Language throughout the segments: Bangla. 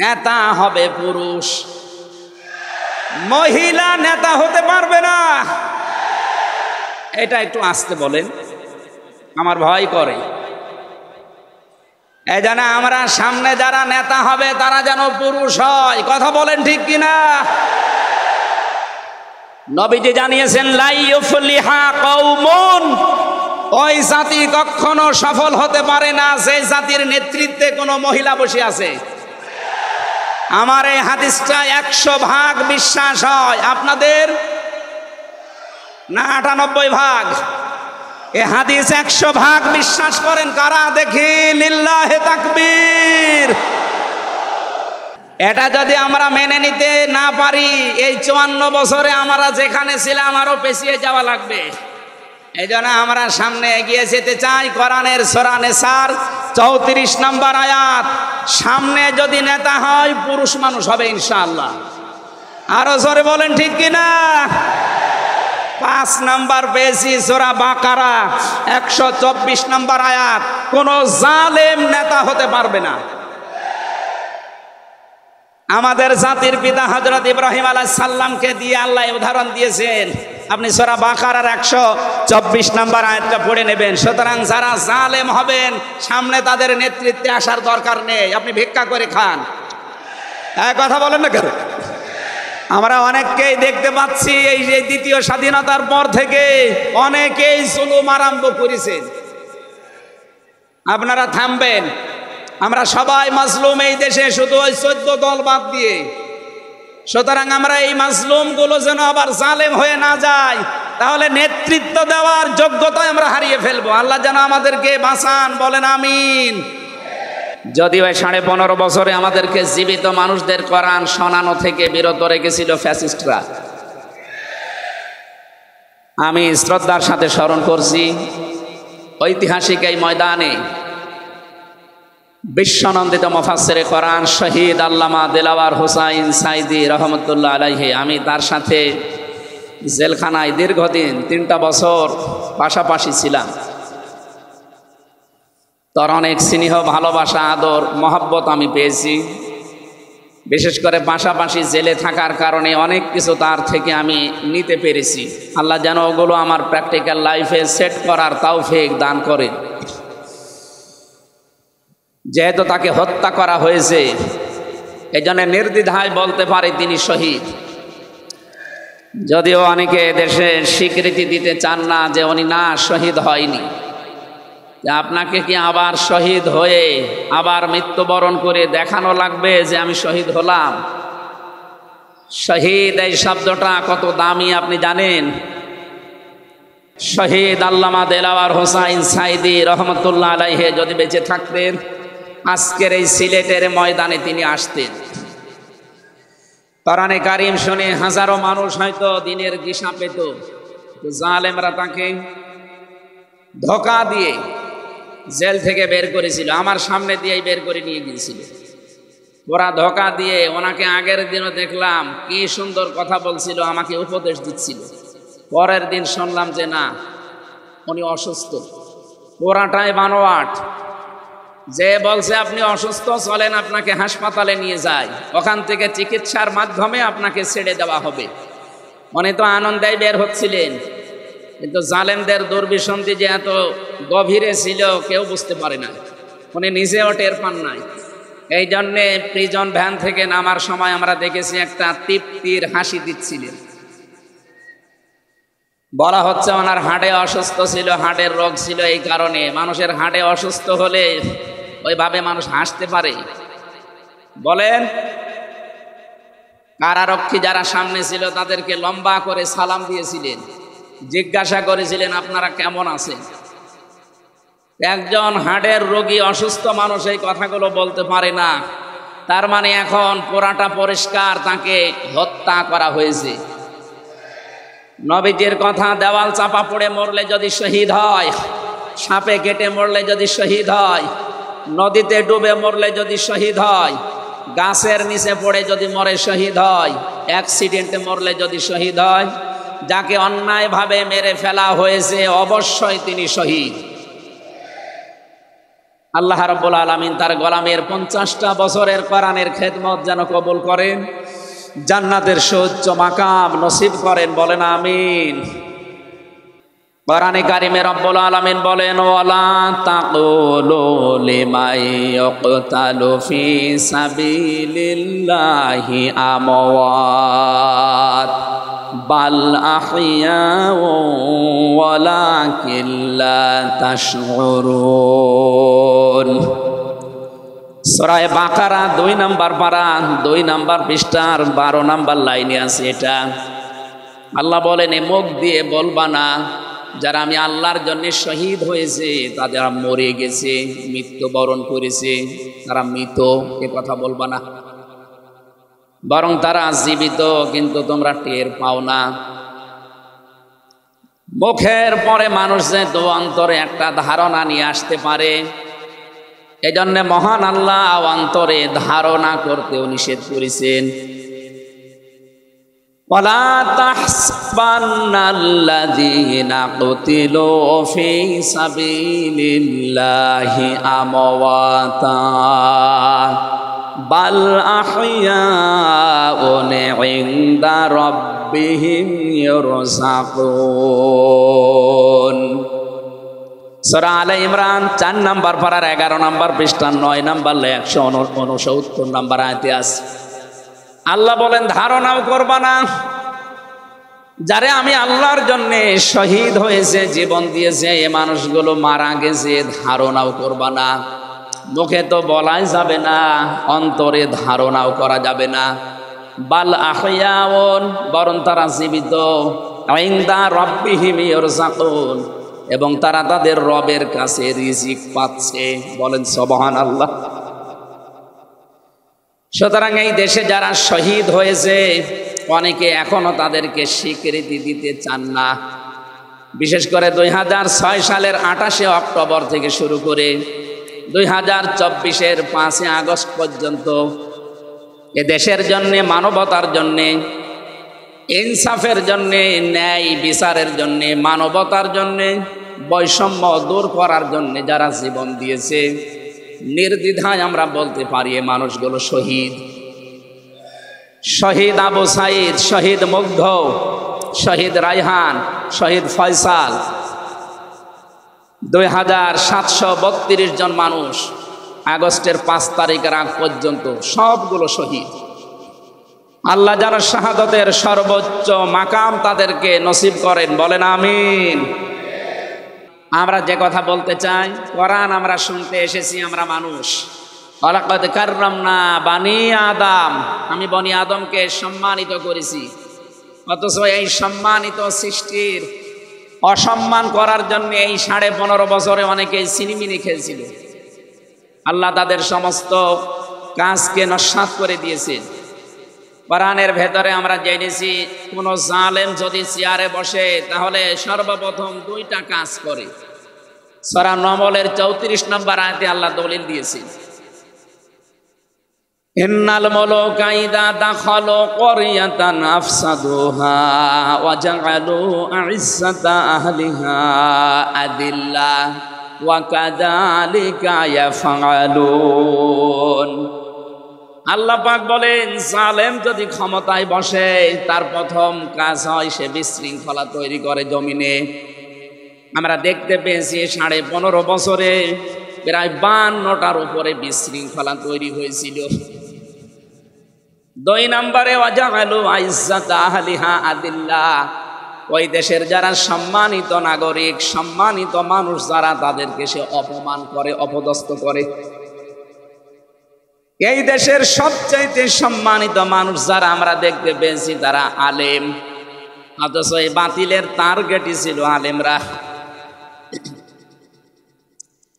নেতা হবে পুরুষ, মহিলা নেতা হতে পারবে না। এটা একটু আস্তে বলেন, আমার ভয় করে। এই যেন আমরা সামনে যারা নেতা হবে তারা যেন পুরুষ হয়। কথা বলেন ঠিক কিনা? নবীজি জানিয়েছেন, লা ইউফলিহা কওমুন, ওই জাতি কখনো সফল হতে পারে না যে জাতির নেতৃত্বে কোনো মহিলা বসে আছে। আমার এই হাদিসটা 100% বিশ্বাস হয়, আপনাদের না 98%? এই হাদিস 100% বিশ্বাস করেন কারা? দেখি লিল্লাহে তাকবীর। এটা যদি আমরা মেনে নিতে না পারি, এই 54 বছরে আমরা যেখানে ছিলাম আরো পেছিয়ে যাওয়া লাগবে। এই জন্য আমরা সামনে এগিয়ে যেতে চাই। কোরআনের সূরা নিসার 34 নম্বর আয়াত, সামনে যদি নেতা হয় পুরুষ মানুষ হবে ইনশাআল্লাহ। আরো জোরে বলেন ঠিক কিনা? 5 নম্বর পেয়েছি সূরা বাকারা 124 নম্বর আয়াত, কোন জালেম নেতা হতে পারবে না। আমাদের জাতির পিতা হযরত ইব্রাহিম আলাইহিস সালামকে দিয়ে আল্লাহ উদাহরণ দিয়েছেন। আপনি সূরা বাকারার 124 নম্বর আয়াতটা পড়ে নেবেন। সুতরাং যারা জালেম হবেন সামনে তাদের নেতৃত্বে আসার দরকার নেই, আপনি ভিক্ষা করে খান। এক কথা বলেন না কেন? আমরা অনেককেই দেখতে পাচ্ছি এই যে দ্বিতীয় স্বাধীনতার পর থেকে অনেকেই জুলুম আরম্ভ করেছেন। আপনারা থামবেন, আমরা সবাই মাজলুম এই দেশে, শুধু ওই 14 দল বাদ দিয়ে। সুতরাং আমরা এই মাজলুম গুলো যেন আবার জালেম হয়ে না যায়, তাহলে নেতৃত্ব দেওয়ার যোগ্যতা আমরা হারিয়ে ফেলবো। আল্লাহ যেন আমাদেরকে বাঁচান, বলেন আমিন। যদিও 15.5 বছরে আমাদেরকে জীবিত মানুষদের কোরআন শোনানো থেকে বিরত রেখেছিল ফ্যাসিস্টরা। আমি শ্রদ্ধার সাথে স্মরণ করছি, ঐতিহাসিক এই ময়দানে বিশ্বনন্দিত মুফাসসিরে কোরআন শহীদ আল্লামা দিলওয়ার হোসাইন সাইদি রহমতুল্লাহ আলাইহি, আমি তার সাথে জেলখানায় দীর্ঘদিন 3টা বছর পাশাপাশি ছিলাম। তার অনেক স্নেহ, ভালোবাসা, আদর, মহব্বত আমি পেয়েছি। বিশেষ করে পাশাপাশি জেলে থাকার কারণে অনেক কিছু তার থেকে আমি নিতে পেরেছি। আল্লাহ যেন ওগুলো আমার প্র্যাকটিক্যাল লাইফে সেট করার তৌফিক দান করেন। যেহেতু তাকে হত্যা করা হয়েছে, এই জন্য নির্দ্বিধায় বলতে পারে তিনি শহীদ। যদিও অনেকে দেশে স্বীকৃতি দিতে চান না যে উনি না শহীদ হয়নি। আপনাকে কি আবার শহীদ হয়ে আবার মৃত্যুবরণ করে দেখানো লাগবে যে আমি শহীদ হলাম? শহীদ এই শব্দটা কত দামি আপনি জানেন? শহীদ আল্লামা দিলওয়ার হোসাইন সাইদি রহমতুল্লাহ আলাইহি যদি বেঁচে থাকতেন, আজকের এই সিলেটের ময়দানে তিনি আসতেন। কোরআনে কারীম শুনে হাজারো মানুষ হয়তো দিনের দিশা পেত। জালেমরা তাকে ধোঁকা দিয়ে জেল থেকে বের করেছিল, আমার সামনে দিয়েই বের করে নিয়ে গিয়েছিল। ওরা ধোঁকা দিয়ে ওনাকে আগের দিনও দেখলাম কি সুন্দর কথা বলছিল, আমাকে উপদেশ দিচ্ছিল। পরের দিন শুনলাম যে না, উনি অসুস্থ। পুরাটাই বানোয়াট। যে বলছে আপনি অসুস্থ, চলেন আপনাকে হাসপাতালে নিয়ে যাই, ওখান থেকে চিকিৎসার মাধ্যমে আপনাকে ছেড়ে দেওয়া হবে। উনি তো আনন্দেই বের হচ্ছিলেন, কিন্তু জালেমদের দুর্বিসন্ধি যে এত গভীরে ছিল কেউ বুঝতে পারে না, উনি নিজেও টের পান নাই। এই জন্যে প্রিজন ভ্যান থেকে নামার সময় আমরা দেখেছি একটা তৃপ্তির হাসি দিচ্ছিলেন। বলা হচ্ছে ওনার হাড়ে অসুস্থ ছিল, হাড়ের রোগ ছিল। এই কারণে মানুষের হাড়ে অসুস্থ হলে ওইভাবে মানুষ হাসতে পারে? বলেন। কারারক্ষী যারা সামনে ছিল তাদেরকে লম্বা করে সালাম দিয়েছিলেন, জিজ্ঞাসা করেছিলেন আপনারা কেমন আছেন। একজন হাড়ের রোগী অসুস্থ মানুষ এই কথাগুলো বলতে পারে না, তার মানে এখন পুরাটা পরিষ্কার, তাকে হত্যা করা হয়েছে। নবীজির কথা, দেওয়াল চাপা পড়ে মরলে যদি শহীদ হয়, সাপে কেটে মরলে যদি শহীদ হয়, নদীতে ডুবে মরলে যদি শহীদ হয়, গাছের নিচে পড়ে যদি মরে শহীদ হয়, অ্যাক্সিডেন্টে মরলে যদি শহীদ হয়, যাকে অন্যায়ভাবে মেরে ফেলা হয়েছে অবশ্যই তিনি শহীদ। আল্লাহ রাব্বুল আলামিন তার গোলামের 50টা বছরের কোরআনের খেদমত যেন কবুল করেন, জান্নাতের সুউচ্চ মাকাম নসিব করেন, বলেন আমিন। কোরআনে কারিমে রব্বুল আলামিন বলেন, ওয়ালা তাকুলু লিমান ইয়াকতালু ফি সাবিলিল্লাহি আমওয়াত বাল আহইয়াউ ওয়ালাকিন লা তাশউরুন। সূরা বাকারা 2 নম্বর পারা 2 নম্বর পৃষ্ঠার 12 নম্বর লাইনে আছে এটা। আল্লাহ বলেন, মুখ দিয়ে বলবা না যারা আমি আল্লাহর জন্য শহীদ হয়েছে তারা মরে গেছে, মৃত্যুবরণ করেছে, তারা মৃত, এ কথা বলবা না, বরং তারা জীবিত, কিন্তু তোমরা টের পাও না। মুখের পরে মানুষ যে তো অন্তরে একটা ধারণা নিয়ে আসতে পারে, এই জন্য মহান আল্লাহ অন্তরে ধারণা করতেও নিষেধ করেছেন। ওয়ালা তাহসাবান্নাল্লাযীনা কুতিলু ফী সাবিলিল্লাহি আমওয়াতা বাল আহইয়াউন ইনদা রাব্বিহিম ইরযাকুন। সূরা আলে ইমরান 4 নম্বর পারার 11 নম্বর পৃষ্ঠা 9 নম্বর 169 নম্বর আয়াতে আছে। আল্লাহ বলেন, ধারণাও করবা না যারে আমি আল্লাহর জন্য শহীদ হয়েছে, জীবন দিয়েছে, এ মানুষগুলো মারা গেছে, ধারণাও করবা না। মুখে তো বলাই যাবে না, অন্তরে ধারণাও করা যাবে না। বাল আহইয়াউন, বরং তারা জীবিত, ইনদা রাব্বিহিম ইরযাকুন, এবং তারা তাদের রবের কাছে রিজিক পাচ্ছে, বলেন সুবহানাল্লাহ। সুতরাং এই দেশে যারা শহীদ হয়েছে অনেকে এখনো তাদেরকে স্বীকৃতি দিতে চান না। বিশেষ করে 2006 সালের 28 অক্টোবর থেকে শুরু করে 2024-এর 5 আগস্ট পর্যন্ত এ দেশের জন্যে, মানবতার জন্যে, ইনসাফের জন্যে, ন্যায় বিচারের জন্যে, মানবতার জন্যে, বৈষম্য দূর করার জন্যে যারা জীবন দিয়েছে, নির্দ্বিধায় আমরা বলতে পারি এ মানুষগুলো শহীদ। শহীদ আবু সাইদ, শহীদ মুগ্ধ, শহীদ রায়হান, শহীদ ফয়সাল, 2732 জন মানুষ আগস্টের 5 তারিখের আগ পর্যন্ত সবগুলো শহীদ। আল্লাহ যেন শাহাদতের সর্বোচ্চ মাকাম তাদেরকে নসিব করেন, বলেন আমিন। আমরা যে কথা বলতে চাই, কোরআন আমরা শুনতে এসেছি, আমরা মানুষ। ওয়ালাকাদ কাররামনা বানি আদম, আমি বনি আদমকে সম্মানিত করেছি। অথচ এই সম্মানিত সৃষ্টির অসম্মান করার জন্য এই 15.5 বছরে অনেকেই ছিনিমিনি খেলছিল। আল্লাহ তাদের সমস্ত কাজকে নস্যাৎ করে দিয়েছেন। কোরআনের ভেতরে আমরা জেনেছি, কোন জালেম যদি চেয়ারে বসে তাহলে সর্বপ্রথম 2টা কাজ করে। সূরা নমলের 34 নম্বর আয়াতে আল্লাহ দলিল দিয়েছেন, ইন্নাল মুলুকা ইযা দাখালু ক্বরিয়াতান আফসাদুহা ওয়া জাআলু আ'iজ্জাতা আহলিহা আদিল্লা ওয়া কাযালিকা ইয়াফআলুন। আল্লাহ পাক বলেন, জালেম যদি ক্ষমতায় বসে তার প্রথম কাজ হয় সে বিশৃঙ্খলা তৈরি করে জমিনে। আমরা দেখতে পেয়েছি 15.5 বছরে প্রায় 52টার উপরে বিশৃঙ্খলা তৈরি হয়েছিল। 2 নম্বরে ওয়াজাআলু আ'iজ্জাতা আহলিহা আদিল্লা, ওই দেশের যারা সম্মানিত নাগরিক, সম্মানিত মানুষ যারা, তাদেরকে সে অপমান করে, অপদস্থ করে। এই দেশের সবচাইতে সম্মানিত মানুষ যারা আমরা দেখতে পেয়েছি তারা আলেম, অথচ এই বাতিলের টার্গেটই ছিল আলেমরা।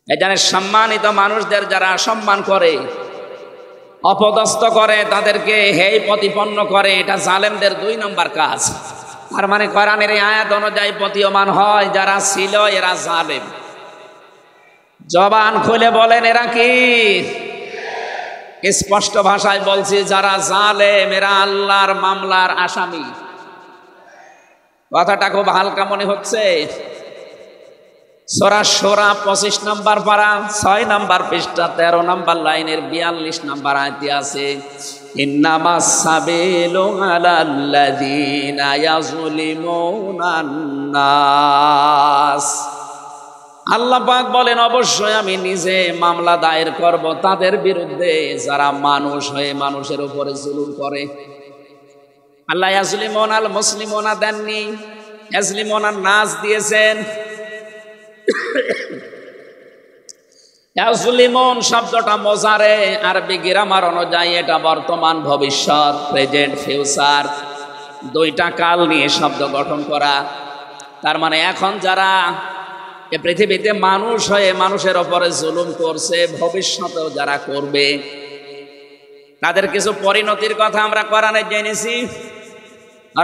এখানে সম্মানিত মানুষদের যারা সম্মান করে, অপদস্থ করে, তাদেরকে হেয় প্রতিপন্ন করে, এটা জালেমদের 2 নম্বর কাজ। তার মানে কোরআনের এই আয়াত অনুযায়ী প্রতীয়মান হয় যারা ছিল এরা জালেম। জবান খুলে বলেন এরা কি? স্পষ্ট ভাষায় বলছি, যারা জালেম এরা আল্লাহর মামলার আসামি। কথাটা খুব হালকা মনে হচ্ছে। সূরা শূরা 25 নম্বর পারা 6 নম্বর পৃষ্ঠা 13 নম্বর লাইনের 42 নম্বর আয়াতে আছে, ইন্নামাস সাবিলু আলাল্লাযীনা ইয়াযলিমুনান নাস। আল্লাহ পাক বলেন, অবশ্যই আমি নিজে মামলা দায়ের করব তাদের বিরুদ্ধে যারা মানুষ হয়ে মানুষের উপরে জুলুম করে। আল্লাহ ইয়াজলিমুনাল মুসলিমুনা দেননি, ইয়াজলিমুনান নাস দিয়েছেন। ইয়াজলিমুন শব্দটা মোজারে, আরবি গ্রামার অনুযায়ী এটা বর্তমান, ভবিষ্যৎ, প্রেজেন্ট, ফিউচার, দুইটা কাল নিয়ে শব্দ গঠন করা। তার মানে এখন যারা এ পৃথিবীতে মানুষ হয়ে মানুষের ওপরে জুলুম করছে, ভবিষ্যতেও যারা করবে, তাদের কিছু পরিণতির কথা আমরা কোরআনে জেনেছি।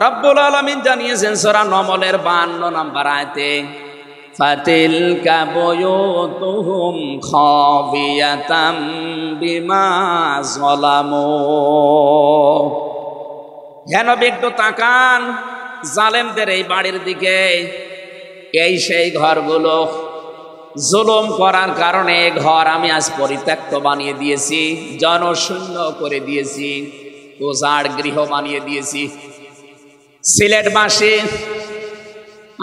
রব্বুল আলামিন জানিয়েছেন সূরা নমলের 52 নম্বর আয়াতে, ফাতিলকা বুয়ুতুহুম খাবিয়াতাম বিমা যালামু। হে নবী, একটু তাকান জালেমদের এই বাড়ির দিকে। এই সেই ঘরগুলো জুলুম করার কারণে ঘর আমি আজ পরিত্যক্ত বানিয়ে দিয়েছি, জনশূন্য করে দিয়েছি, উজাড় গৃহ বানিয়ে দিয়েছি। সিলেটবাসী,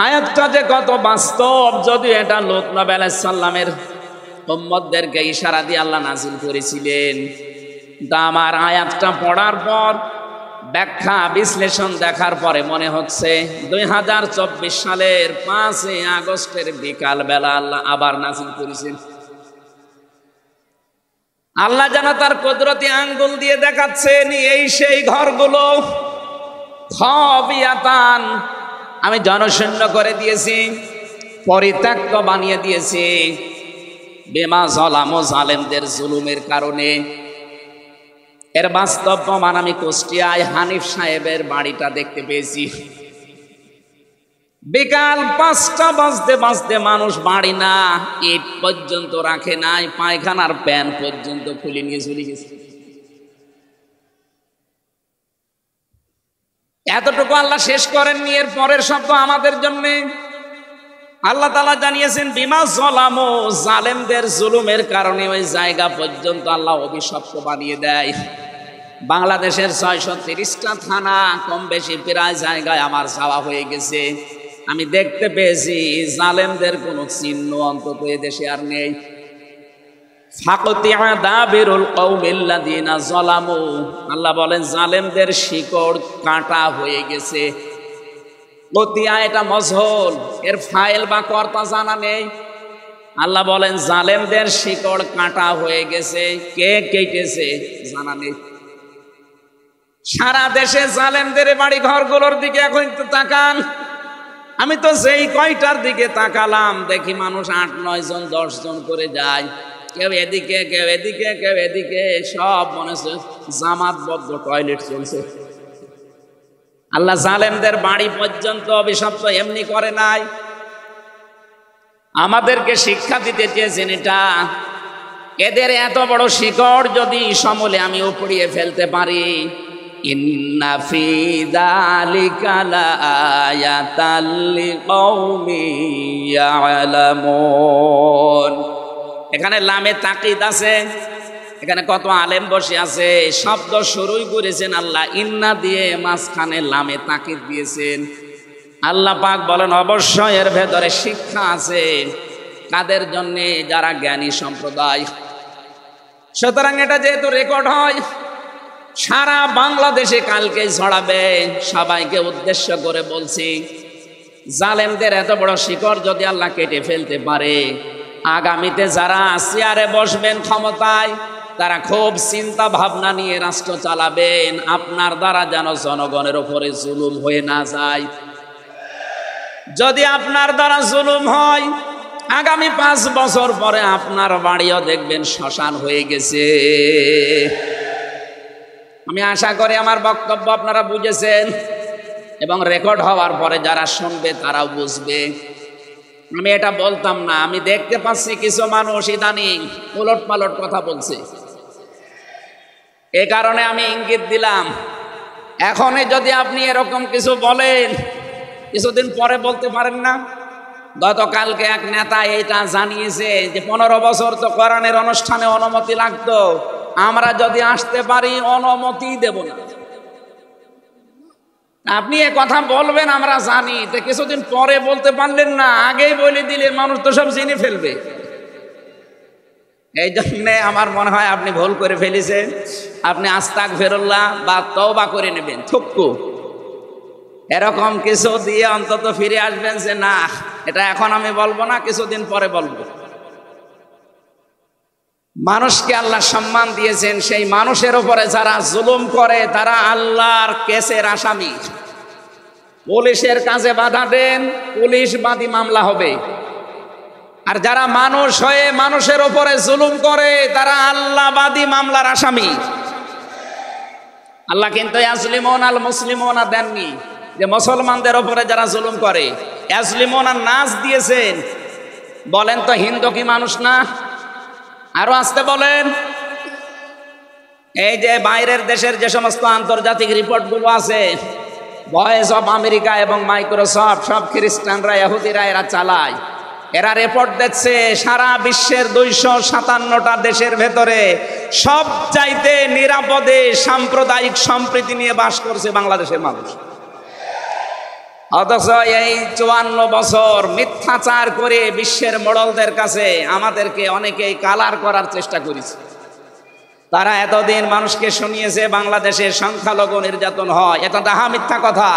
আয়াতটা যে কত বাস্তব, যদিও এটা লূত নবী আলাইহিস সালামের উম্মতদেরকে ইশারা দিয়ে আল্লাহ নাজিল করেছিলেন। তা আমার আয়াতটা পড়ার পর, ব্যাখ্যা বিশ্লেষণ দেখার পরে মনে হচ্ছে 2024 সালের 5 আগস্টের বিকাল বেলা আল্লাহ আবার নাজিল করেছেন। আল্লাহ যেন তার কুদরতি আঙ্গুল দিয়ে দেখাচ্ছেন, এই সেই ঘরগুলো খাবিয়াতান, আমি জনশূন্য করে দিয়েছি, পরিত্যক্ত বানিয়ে দিয়েছি, বিমা যালামু, জালেমদের জুলুমের কারণে। এর বাস্তব প্রমাণ আমি কুষ্টিয়ায় হানিফ সাহেবের বাড়িটা দেখতে পেয়েছি। বিকাল 5টা বাজতে বাজতে মানুষ বাড়ি না ইট পর্যন্ত রাখে নাই, পায়খানার প্যান পর্যন্ত খুলে নিয়ে চলে গেছে। এতটুকু আল্লাহ শেষ করেননি, এর পরের শব্দ আমাদের জন্য। আল্লাহ তাআলা জানিয়েছেন বিমা যালামু, জালেমদের জুলুমের কারণে ওই জায়গা পর্যন্ত আল্লাহ অভিশপ্ত বানিয়ে দেয়। বাংলাদেশের 630টা থানা কম বেশি প্রায় জায়গায় আমার যাওয়া হয়ে গেছে। আমি দেখতে পেয়েছি জালেমদের কোনো চিহ্ন অন্তত এ দেশে আর নেই। ফাকতিয়া দাবিরুল কওমিল্লাযিনা যালামু, আল্লাহ বলেন জালেমদের শিকড় কাটা হয়ে গেছে। কতিয়া এটা মজহুল, এর ফাইল বা কর্তা জানা নেই। আল্লাহ বলেন জালেমদের শিকড় কাটা হয়ে গেছে, কে কেটেছে জানা নেই। সারা দেশে জালেমদের বাড়ি ঘরগুলোর দিকে এখন একটু তাকান। আমি তো যেই কয়টার দিকে তাকালাম দেখি মানুষ 8-9 জন 10 জন করে যায়, কেউ এদিকে কেউ এদিকে কেউ এদিকে, সব মনে হচ্ছে জামাতবদ্ধ টয়লেট চলছে। আল্লাহ জালেমদের বাড়ি পর্যন্ত অভিশপ্ত এমনি করে নাই, আমাদেরকে শিক্ষা দিতে চেয়েছেন এটা। এদের এত বড় শিকড় যদি সমূলে আমি উপড়িয়ে ফেলতে পারি, ইন্না ফি যালিকা লাআয়াতাল লিকাউমিন ইয়ালামুন। এখানে লামে তাকিদ আছে, এখানে কত আলেম বসে আছে, শব্দ শুরুই করেছেন আল্লাহ ইন্না দিয়ে, মাঝখানে লামে তাকিদ দিয়েছেন। আল্লাহ পাক বলেন অবশ্যই এর ভেতরে শিক্ষা আছে, কাদের জন্য? যারা জ্ঞানী সম্প্রদায়। সুতরাং এটা যেহেতু রেকর্ড হয়, সারা বাংলাদেশে কালকে ছড়াবে। সবাইকে উদ্দেশ্য করে বলছি, জালেমদের এত বড় শিকড় যদি আল্লাহ কেটে ফেলতে পারে, আগামীতে যারা চেয়ারে বসবেন ক্ষমতায়, তারা খুব চিন্তা ভাবনা নিয়ে রাষ্ট্র চালাবেন, আপনার দ্বারা যেন জনগণের উপরে জুলুম হয়ে না যায়। যদি আপনার দ্বারা জুলুম হয়, আগামী 5 বছর পরে আপনার বাড়িও দেখবেন শ্মশান হয়ে গেছে। আমি আশা করি আমার বক্তব্য আপনারা বুঝেছেন, এবং রেকর্ড হওয়ার পরে যারা শুনবে তারাও বুঝবে। আমি এটা বলতাম না, আমি দেখতে পাচ্ছি কিছু মানুষ ইদানিং উলট পালট কথা বলছে। এ কারণে আমি ইঙ্গিত দিলাম, এখনই যদি আপনি এরকম কিছু বলেন, কিছুদিন পরে বলতে পারেন না গতকালকে এক নেতা এটা জানিয়েছে যে 15 বছর তো কোরআনের অনুষ্ঠানে অনুমতি লাগতো, আমরা যদি আসতে পারি অনুমতি দেব না। আপনি এ কথা বলবেন আমরা জানি, তো কিছুদিন পরে বলতে পারলেন না, আগেই বলে দিলে মানুষ তো সব জেনে ফেলবে। এই জন্যে আমার মনে হয় আপনি ভুল করে ফেলেছেন। আপনি আস্তাগফিরুল্লাহ বা তওবা করে নেবেন, থুক্কু এরকম কিছু দিয়ে অন্তত ফিরে আসবেন যে না, এটা এখন আমি বলবো না, কিছুদিন পরে বলবো। মানুষকে আল্লাহ সম্মান দিয়েছেন, সেই মানুষের উপরে যারা জুলুম করে তারা আল্লাহর কেসের আসামি। পুলিশের কাজে বাধা দেন, পুলিশ বাদী মামলা হবে। আর যারা মানুষ হয়ে মানুষের উপরে জুলুম করে তারা আল্লাহ বাদী মামলার আসামি। আল্লাহ কিন্তু ইয়াজলিমুন আল মুসলিমুনা দেননি, যে মুসলমানদের উপরে যারা জুলুম করে ইয়াজলিমুন আর নাস দিয়েছেন। বলেন তো হিন্দু কি মানুষ না? আরো আসতে বলেন। এই যে বাইরের দেশের যে সমস্ত আন্তর্জাতিক রিপোর্টগুলো আছে, ভয়েস অফ আমেরিকা এবং মাইক্রোসফট, সব খ্রিস্টানরা ইহুদিরা এরা চালায়। এরা রিপোর্ট দিচ্ছে সারা বিশ্বের 257টা দেশের ভেতরে সবচাইতে নিরাপদে সাম্প্রদায়িক সম্প্রীতি নিয়ে বাস করছে বাংলাদেশের মানুষ। অথচ এই 54 বছর মিথ্যাচার করে বিশ্বের মোড়লদের কাছে আমাদেরকে অনেকেই কালার করার চেষ্টা করেছে। তারা এতদিন মানুষকে শুনিয়েছে বাংলাদেশের সংখ্যালঘু নির্যাতন হয়, এটা ডাহা মিথ্যা কথা।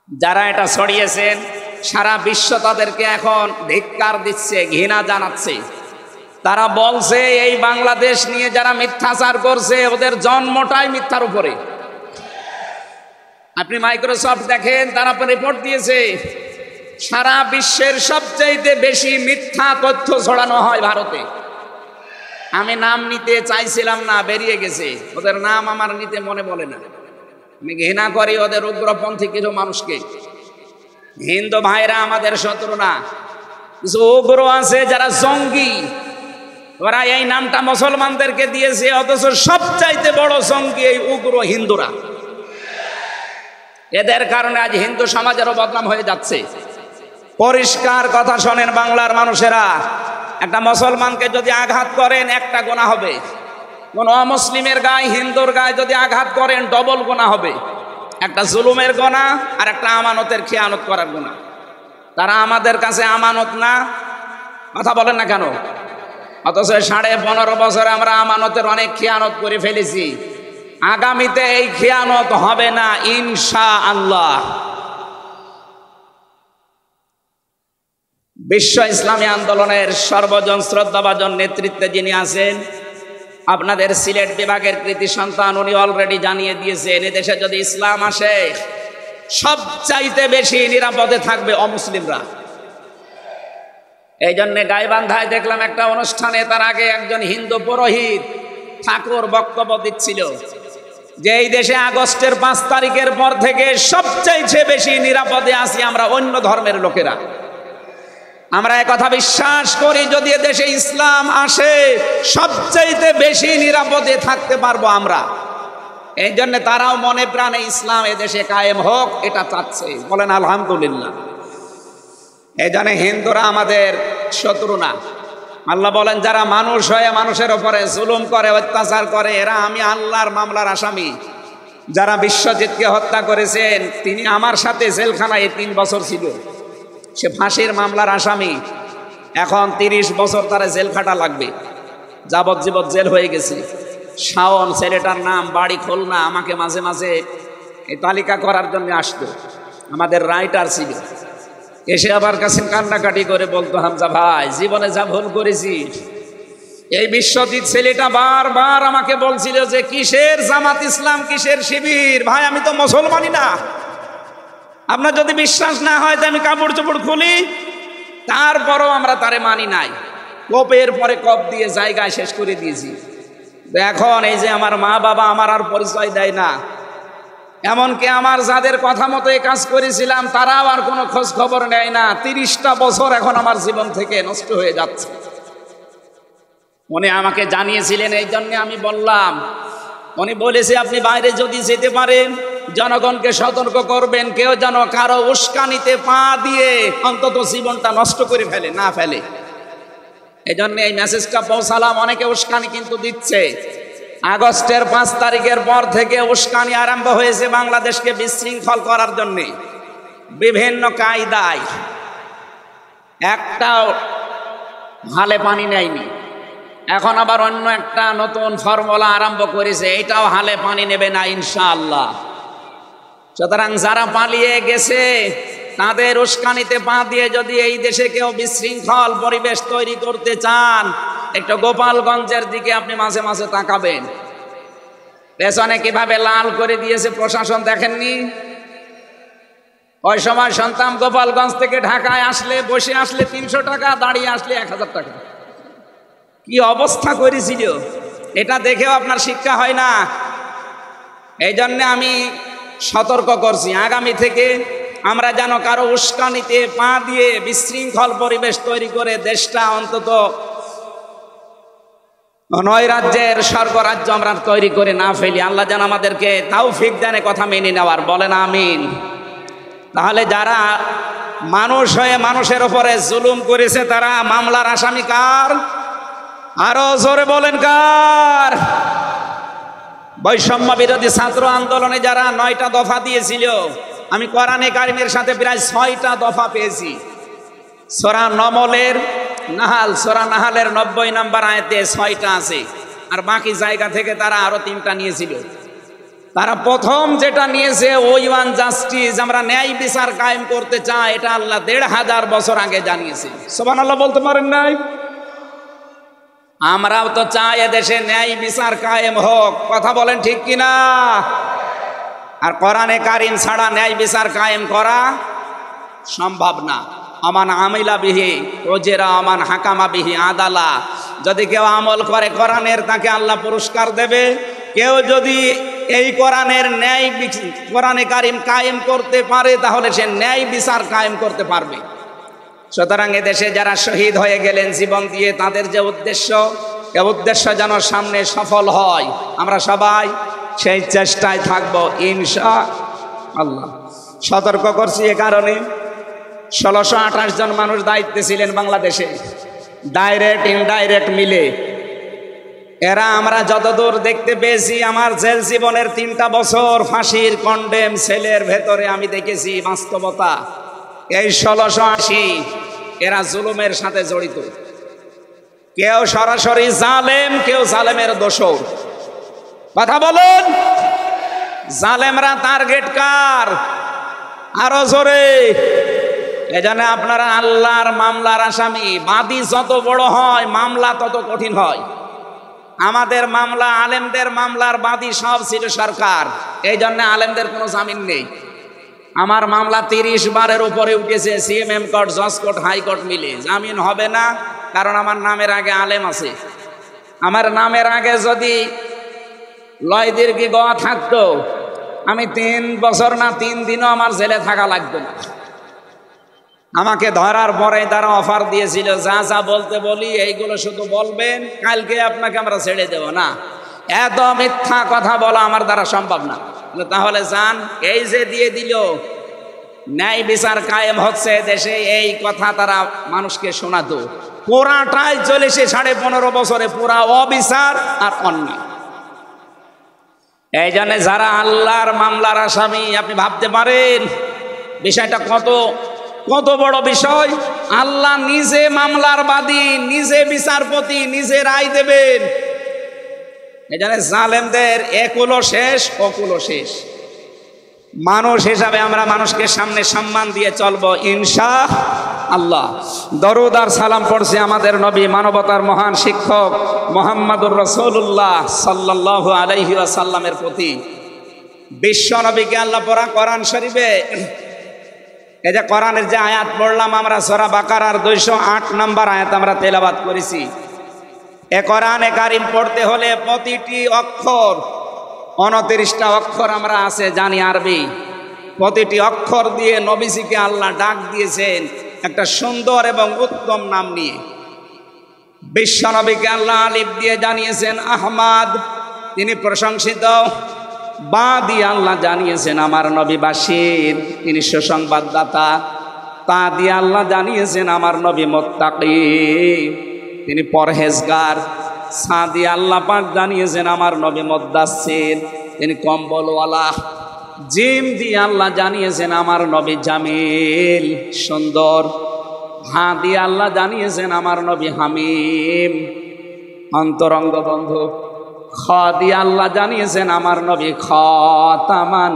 যারা এটা ছড়িয়েছেন সারা বিশ্ব তাদেরকে এখন ধিক্কার দিচ্ছে, ঘৃণা জানাচ্ছে। তারা বলছে এই বাংলাদেশ নিয়ে যারা মিথ্যাচার করছে ওদের জন্মটাই মিথ্যার উপরে। আপনি মাইক্রোসফট দেখেন, তারা রিপোর্ট দিয়েছে সারা বিশ্বের সবচেয়ে বেশি মিথ্যা তথ্য ছড়ানো হয় ভারতে। আমি নাম নিতে চাইছিলাম না, বেরিয়ে গেছে, ওদের নাম আমার নিতে মনে বলে না। আমি ঘৃণা করি ওদের উগ্রপন্থী কিছু মানুষকে। হিন্দু ভাইরা আমাদের শত্রু না, কিছু উগ্র আছে যারা জঙ্গি, ওরা এই নামটা মুসলমানদেরকে দিয়েছে, অথচ সবচাইতে বড় জঙ্গি এই উগ্র হিন্দুরা। এদের কারণে আজ হিন্দু সমাজেরও বদনাম হয়ে যাচ্ছে। পরিষ্কার কথা শোনেন বাংলার মানুষেরা, একটা মুসলমানকে যদি আঘাত করেন একটা গুনাহ হবে, কোন অমুসলিমের গায়ে হিন্দুর গায়ে যদি আঘাত করেন ডবল গুনাহ হবে। একটা জুলুমের গুনাহ আর একটা আমানতের খেয়ানত করার গুনাহ। তারা আমাদের কাছে আমানত না, কথা বলেন না কেন? অথচ 15.5 বছরে আমরা আমানতের অনেক খেয়ানত করে ফেলেছি। আগামীতে এই খেয়ানত হবে না ইনশাআল্লাহ। বিশ্ব ইসলামী আন্দোলনের সর্বজন শ্রদ্ধাভাজন নেতৃত্বে যিনি আছেন, আপনাদের সিলেট বিভাগের কৃতি সন্তান, উনি অলরেডি জানিয়ে দিয়েছেন এদেশে যদি ইসলাম আসে সবচাইতে বেশি নিরাপদে থাকবে অমুসলিমরা। এই জন্যে গাইবান্ধায় দেখলাম একটা অনুষ্ঠানে, তার আগে একজন হিন্দু পুরোহিত ঠাকুর বক্তব্য দিচ্ছিল যে এই দেশে আগস্টের 5 তারিখের পর থেকে সবচাইতে বেশি নিরাপদে আছি আমরা অন্য ধর্মের লোকেরা। আমরা একথা বিশ্বাস করি, যদি দেশে ইসলাম আসে সবচাইতে বেশি নিরাপদে থাকতে পারবো আমরা। এই জন্য তারাও মনে প্রাণে ইসলাম এদেশে কায়েম হোক এটা চাচ্ছে, বলেন আলহামদুলিল্লাহ। এই জন্য হিন্দুরা আমাদের শত্রু না। আল্লাহ বলেন যারা মানুষ হয়ে মানুষের উপরে জুলুম করে, অত্যাচার করে, এরা আমি আল্লাহর মামলার আসামি। যারা বিশ্বজিৎকে হত্যা করেছেন তিনি আমার সাথে জেলখানায় 3 বছর ছিল, সে ফাঁসির মামলার আসামি। এখন 30 বছর তারা জেল খাটা লাগবে, যাবজ্জীবন জেল হয়ে গেছে। শাওন ছেলেটার নাম, বাড়ি খুলনা, আমাকে মাঝে মাঝে এই তালিকা করার জন্য আসতো, আমাদের রাইটার ছিল। এসে আবার কাছে কান্নাকাটি করে বলতো, হামজা ভাই জীবনে যা ভুল করেছি। এই বিশ্বজিৎ ছেলেটা বারবার আমাকে বলছিল যে কিসের জামাত ইসলাম, কিসের শিবির, ভাই আমি তো মুসলমানই না। আপনার যদি বিশ্বাস না হয় তো আমি কাপড় চোপড় খুলি, তারপরও আমরা তারে মানি নাই। কপের পরে কপ দিয়ে জায়গায় শেষ করে দিয়েছি। এখন এই যে আমার মা বাবা আমার আর পরিচয় দেয় না, এমনকি আমার যাদের কথা মতো এই কাজ করেছিলাম তারাও আর কোনো খোঁজ খবর নেয় না। 30টা বছর এখন আমার জীবন থেকে নষ্ট হয়ে যাচ্ছে। উনি আমাকে জানিয়েছিলেন, এই জন্য আমি বললাম। উনি বলেছে আপনি বাইরে যদি যেতে পারেন জনগণকে সতর্ক করবেন, কেউ যেন কারো উস্কানিতে পা দিয়ে অন্তত জীবনটা নষ্ট করে না ফেলে। এই জন্য এই মেসেজটা পৌঁছালাম। অনেকে উস্কানি কিন্তু দিচ্ছে। আগস্টের 5 তারিখের পর থেকে উস্কানি আরম্ভ হয়েছে বাংলাদেশকে বিশৃঙ্খল করার জন্যে বিভিন্ন কায়দায়। একটাও হালে পানি নেয়নি, এখন আবার অন্য একটা নতুন ফর্মুলা আরম্ভ করেছে, এটাও হালে পানি নেবে না ইনশাআল্লাহ। সুতরাং যারা পালিয়ে গেছে তাদের উস্কানিতে পা দিয়ে যদি এই দেশে কেউ বিশৃঙ্খল পরিবেশ তৈরি করতে চান, একটু গোপালগঞ্জের দিকে আপনি মাঝে মাঝে তাকাবেন। পেছনে কিভাবে লাল করে দিয়েছে প্রশাসন দেখেননি? ওই সময় সন্তান গোপালগঞ্জ থেকে ঢাকায় আসলে, বসে আসলে 300 টাকা, দাঁড়িয়ে আসলে 1000 টাকা। কি অবস্থা করেছিল, এটা দেখেও আপনার শিক্ষা হয় না। এই জন্য আমি সতর্ক করছি, আগামী থেকে আমরা যেন কারো উস্কানিতে পা দিয়ে বিশৃঙ্খল পরিবেশ তৈরি করে দেশটা অন্তত নৈরাজ্যের স্বর্গরাজ্য আমরা তৈরি করে না ফেলি। আল্লাহ যেন আমাদেরকে তৌফিক দেন কথা মেনে নেওয়ার, বলেন আমিন। তাহলে যারা মানুষ হয়ে মানুষের উপরে জুলুম করেছে তারা মামলার আসামি কার? আরো জোরে বলেন কার? বৈষম্য বিরোধী ছাত্র আন্দোলনে যারা 9টা দফা দিয়েছিল, আমি কোরআনে কারিমের সাথে প্রায় 6টা দফা পেয়েছি। সূরা নাহালের 90 নম্বর আয়াতে 6টা আছে, আর বাকি জায়গা থেকে তারা আরো 3টা নিয়েছিল। তারা প্রথম যেটা নিয়েছে ওয়ান জাস্টিস, আমরা ন্যায় বিচার কায়েম করতে চাই, এটা আল্লাহ 1500 বছর আগে জানিয়েছে। সুবহানাল্লাহ বলতে পারেন নাই? আমরাও তো চাই এদেশে ন্যায় বিচার কায়েম হোক, কথা বলেন ঠিক কিনা? আর কোরআনে কারিম ছাড়া ন্যায় বিচার কায়েম করা সম্ভব না। আমান আমিলা বিহি ওজেরা আমান হাকামা বিহি আদালা। যদি কেউ আমল করে কোরআনের, তাকে আল্লাহ পুরস্কার দেবে। কেউ যদি এই কোরআনে কারিম কায়েম করতে পারে, তাহলে সে ন্যায় বিচার কায়েম করতে পারবে। সুতরাং এদেশে যারা শহীদ হয়ে গেলেন জীবন দিয়ে, তাদের যে উদ্দেশ্য যেন সামনে সফল হয়, আমরা সবাই সেই চেষ্টায় থাকব ইনশাআল্লাহ। সতর্ক করছি এ কারণে, 1628 জন মানুষ দায়িত্বে ছিলেন বাংলাদেশে, ডাইরেক্ট ইনডাইরেক্ট মিলে। এরা আমরা যতদূর দেখতে পেয়েছি, আমার জেল জীবনের 3টা বছর ফাঁসির কন্ডেম সেলের ভেতরে আমি দেখেছি বাস্তবতা। এই 1680 এরা জুলুমের সাথে জড়িত। কেউ সরাসরি জালেম, কেউ জালেমের দোসর। কথা বলুন, জালেমরা টার্গেট কার? আরো জোরে। এজন্য আপনারা আল্লাহর মামলার আসামি। বাদী যত বড় হয় মামলা তত কঠিন হয়। আমাদের মামলা, আলেমদের মামলার বাদী সব ছিল সরকার, এই জন্য আলেমদের কোনো জামিন নেই। আমার মামলা 30 বারের উপরে উঠেছে, সিএমএম কোর্ট, জজ কোর্ট, হাইকোর্ট মিলে। জামিন হবে না, কারণ আমার নামের আগে আলেম আছে। আমার নামের আগে যদি লয় দীর্ঘি গ থাকতো, আমি 3 বছর না 3 দিনও আমার জেলে থাকা লাগতো না। আমাকে ধরার পরে তারা অফার দিয়েছিল, যা যা বলতে বলি এইগুলো শুধু বলবেন, কালকে আপনাকে আমরা ছেড়ে দেব না। এত মিথ্যা কথা বলা আমার দ্বারা সম্ভব না। তাহলে যান, এই যে দিয়ে দিল, ন্যায় বিচার কায়েম হচ্ছে দেশে, এই কথা তারা মানুষকে শোনাতো। পুরাটাই চলেছে 15.5 বছরে, পুরা অবিচার আর অন্যায়। এই জন্য যারা আল্লাহর মামলার আসামি, আপনি ভাবতে পারেন বিষয়টা কত বড় বিষয়। আল্লাহ নিজে মামলার বাদী, নিজে বিচারপতি, নিজে রায় দেবেন। এই জন্য জালেমদের একুলো শেষ, ওকুলো শেষ। মানুষ হিসাবে আমরা মানুষকে সামনে সম্মান দিয়ে চলবো ইনশাআল্লাহ। দরুদ আর সালাম পড়ছি আমাদের নবী, মানবতার মহান শিক্ষক মুহাম্মদুর রাসূলুল্লাহ সাল্লাল্লাহু আলাইহি ওয়াসাল্লামের প্রতি। বিশ্ব নবীকে আল্লাহ পড়া কোরআন শরীফে, এই যে কোরআনের যে আয়াত পড়লাম আমরা, সূরা বাকারার 208 নম্বর আয়াত আমরা তেলাওয়াত করেছি। এ কোরআনে কারিম পড়তে হলে প্রতিটি অক্ষর, 29টা অক্ষর আমরা আছে জানি আরবি, প্রতিটি অক্ষর দিয়ে নবীজিকে আল্লাহ ডাক দিয়েছেন একটা সুন্দর এবং উত্তম নাম নিয়ে। বিশ্ব নবীকে আল্লাহ আলিফ দিয়ে জানিয়েছেন আহমদ, তিনি প্রশংসিত। বা দিয়ে আল্লাহ জানিয়েছেন আমার নবী বাশীর, তিনি সুসংবাদদাতা। তা দিয়ে আল্লাহ জানিয়েছেন আমার নবী মুত্তাকি, তিনি পরহেজগার। সা দিয়ে আল্লাহ পাক জানিয়েছেন আমার নবী মুদ্দাসসির, তিনি কম্বলওয়ালা। জিম দিয়ে আল্লাহ জানিয়েছেন আমার নবী জামিল, সুন্দর। হা দিয়ে আল্লাহ জানিয়েছেন আমার নবী হামিম, অন্তরঙ্গ বন্ধু। খ দিয়ে আল্লাহ জানিয়েছেন আমার নবী খাতামান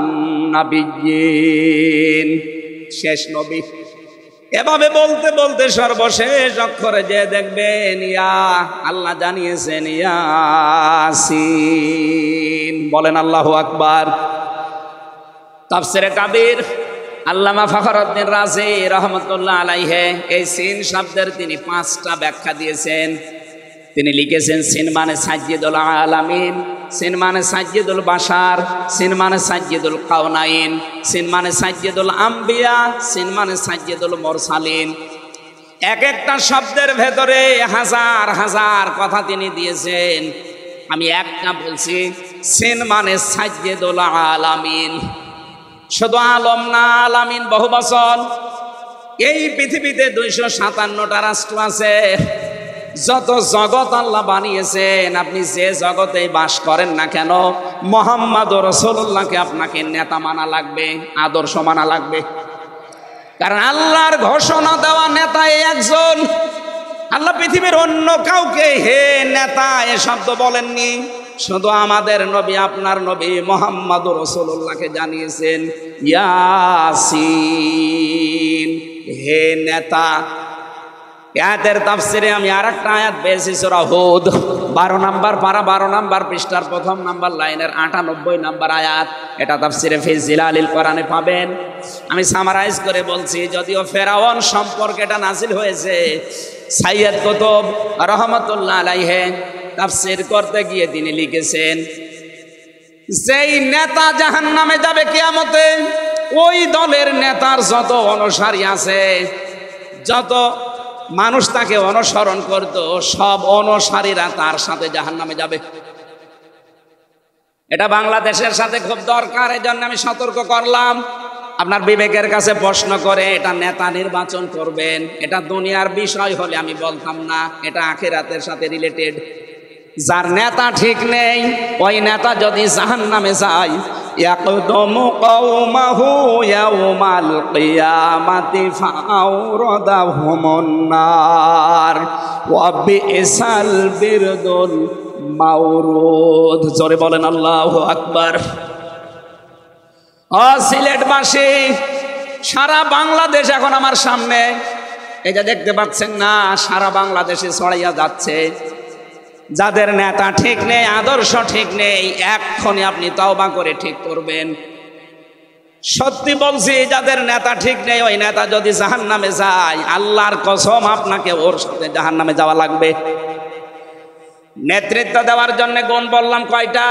নাবিয়্যিন, শেষ নবী। এভাবে বলতে বলতে সর্বশেষ অক্ষরে যে দেখবেন ইয়া, আল্লাহ জানিয়েছেন ইয়াসিন। বলেন আল্লাহু আকবার। তাফসিরে কাবীর আল্লামা ফখরুদ্দীন রাজি রহমতুল্লাহ আলাইহি এই সিন শব্দের তিনি 5টা ব্যাখ্যা দিয়েছেন। তিনি লিখেছেন সিন মানে সাজ্জিদুল আলামিন, সিন মানে সাজ্জিদুল বাশার, সিন মানে সাজ্জিদুল কাউনাইন, সিন মানে সাজ্জিদুল আম্বিয়া, সিন মানে সাজ্জিদুল মুরসালিন। এক একটা শব্দের ভেতরে হাজার হাজার কথা তিনি দিয়েছেন। আমি একটা বলছি, সিন মানে সাজ্জিদুল আলামিন, শুধু আলম না, আলামিন বহু বচন। এই পৃথিবীতে 257টা রাষ্ট্র আছে। যত জগৎ আল্লাহ বানিয়েছেন, আপনি যে জগতে বাস করেন না কেন, মুহাম্মদ রাসূলুল্লাহকে আপনাকে নেতা মানা লাগবে, আদর্শ মানা লাগবে। কারণ আল্লাহর ঘোষণা দেওয়া নেতা একজন। আল্লাহ পৃথিবীর অন্য কাউকে হে নেতা এ শব্দ বলেননি, শুধু আমাদের নবী, আপনার নবী মুহাম্মদ রাসূলুল্লাহকে জানিয়েছেন ইয়াসিন, হে নেতা। আয়াতের তাফসিরে আমি আরেকটা আয়াত পেয়েছি, সূরা হুদ 12 নম্বর পারা 12 নম্বর পৃষ্ঠার 1ম নম্বর লাইনের 98 নম্বর আয়াত। এটা তাফসিরে ফি জিলালিল কোরআনে পাবেন। আমি সামারাইজ করে বলছি, যদিও ফেরাউন সম্পর্কে এটা নাযিল হয়েছে। সাইয়্যিদ কুতুব রহমাতুল্লাহ আলাইহি তাফসীর করতে গিয়ে তিনি লিখেছেন, যেই নেতা জাহান্নামে যাবে কিয়ামতে, ওই দলের নেতার যত অনুসারী আছে, যত মানুষ তাকে অনুসরণ করত, সব অনুসারীরা তার সাথে জাহান্নামে যাবে। এটা বাংলাদেশের সাথে খুব দরকার, এজন্য আমি সতর্ক করলাম। আপনার বিবেকের কাছে প্রশ্ন করে এটা নেতা নির্বাচন করবেন, এটা দুনিয়ার বিষয় হলে আমি বলতাম না, এটা আখিরাতের সাথে রিলেটেড। যার নেতা ঠিক নেই, ওই নেতা যদি জাহান্নামে যায়, ইয়াকদুমু কওমাহু ইয়াউমাল কিয়ামাতি ফাআওরাদাহুমুন নার ওয়া বিসাল বিরদুল মাওরুদ। জোরে বলেন আল্লাহু আকবার। সিলেটবাসী, সারা বাংলাদেশ এখন আমার সামনে, এই যে দেখতে পাচ্ছেন না, সারা বাংলাদেশে ছড়াইয়া যাচ্ছে। যাদের নেতা ঠিক নেই, আদর্শ ঠিক নেই, এক্ষুনি আপনি তওবা করে ঠিক করবেন। সত্যি বলছি, যাদের নেতা ঠিক নেই, ওই নেতা যদি জাহান্নামে যায়, আল্লাহর কসম আপনাকে ওর সাথে জাহান্নামে যাওয়া লাগবে। নেতৃত্ব দেওয়ার জন্য গুণ বললাম কয়টা?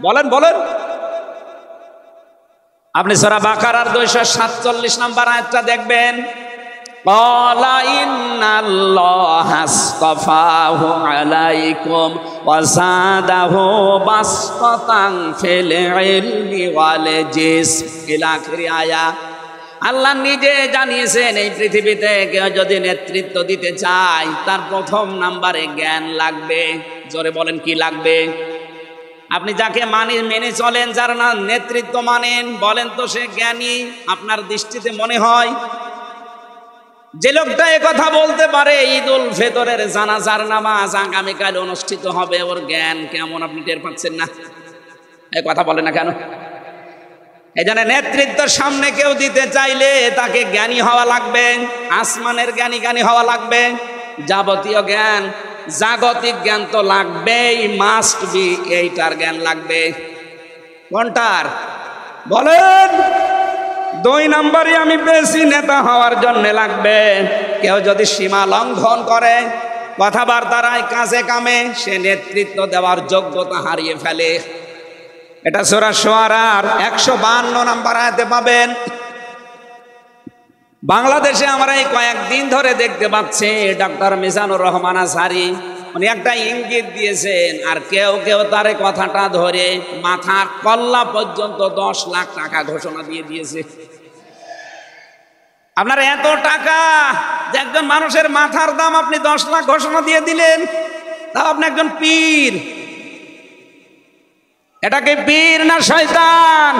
বলেন বলেন। আপনি সূরা বাকারার 247 নম্বর আয়াতটা দেখবেন। ক্বালা ইন্নাল্লাহা আসতাফাহু আলাইকুম ওয়া যাদাহু বাসতান ফিল ইলমি ওয়াল জিসম ইলা আখির আয়া। আল্লাহ নিজে জানিয়েছেন, এই পৃথিবীতে কেউ যদি নেতৃত্ব দিতে চায়, তার 1ম নম্বরে জ্ঞান লাগবে। জোরে বলেন, কি লাগবে? আপনি যাকে মেনে চলেন, যার না নেতৃত্ব মানেন, বলেন তো সে জ্ঞানী আপনার দৃষ্টিতে মনে হয়? যে লোকটা এ কথা বলতে পারে ঈদুল ফিতরের জানাজার নামাজ আগামীকাল অনুষ্ঠিত হবে, ওর জ্ঞান কেমন আপনি টের পাচ্ছেন না? এই কথা বলে না কেন? এই জন্য নেতৃত্বের সামনে কেউ দিতে চাইলে তাকে জ্ঞানী হওয়া লাগবে, আসমানের জ্ঞানী হওয়া লাগবে। যাবতীয় জ্ঞান, জাগতিক জ্ঞান তো লাগবেই, মাস্ট বি। এইটার জ্ঞান লাগবে। কোনটার বলেন? 2 নম্বরই আমি বেশি নেতা হওয়ার জন্য লাগবে। কেউ যদি সীমা লঙ্ঘন করে, কথাবার্তায় কাজে কামে, সে নেতৃত্ব দেওয়ার যোগ্যতা হারিয়ে ফেলে। এটা সূরা শুআরার 152 নম্বর আয়াতে পাবেন। বাংলাদেশে আমরা এই কয়েকদিন ধরে দেখতে পাচ্ছি ডক্টর মিজানুর রহমান আজহারি উনি একটা ইঙ্গিত দিয়েছেন, আর কেউ কেউ তার কথাটা ধরে মাথার কল্লা পর্যন্ত 10 লাখ টাকা ঘোষণা দিয়ে দিয়েছে। আপনার এত টাকা যে একজন মানুষের মাথার দাম আপনি 10 লাখ ঘোষণা দিয়ে দিলেন, তাও আপনি একজন পীর। এটাকে পীর না শয়তান?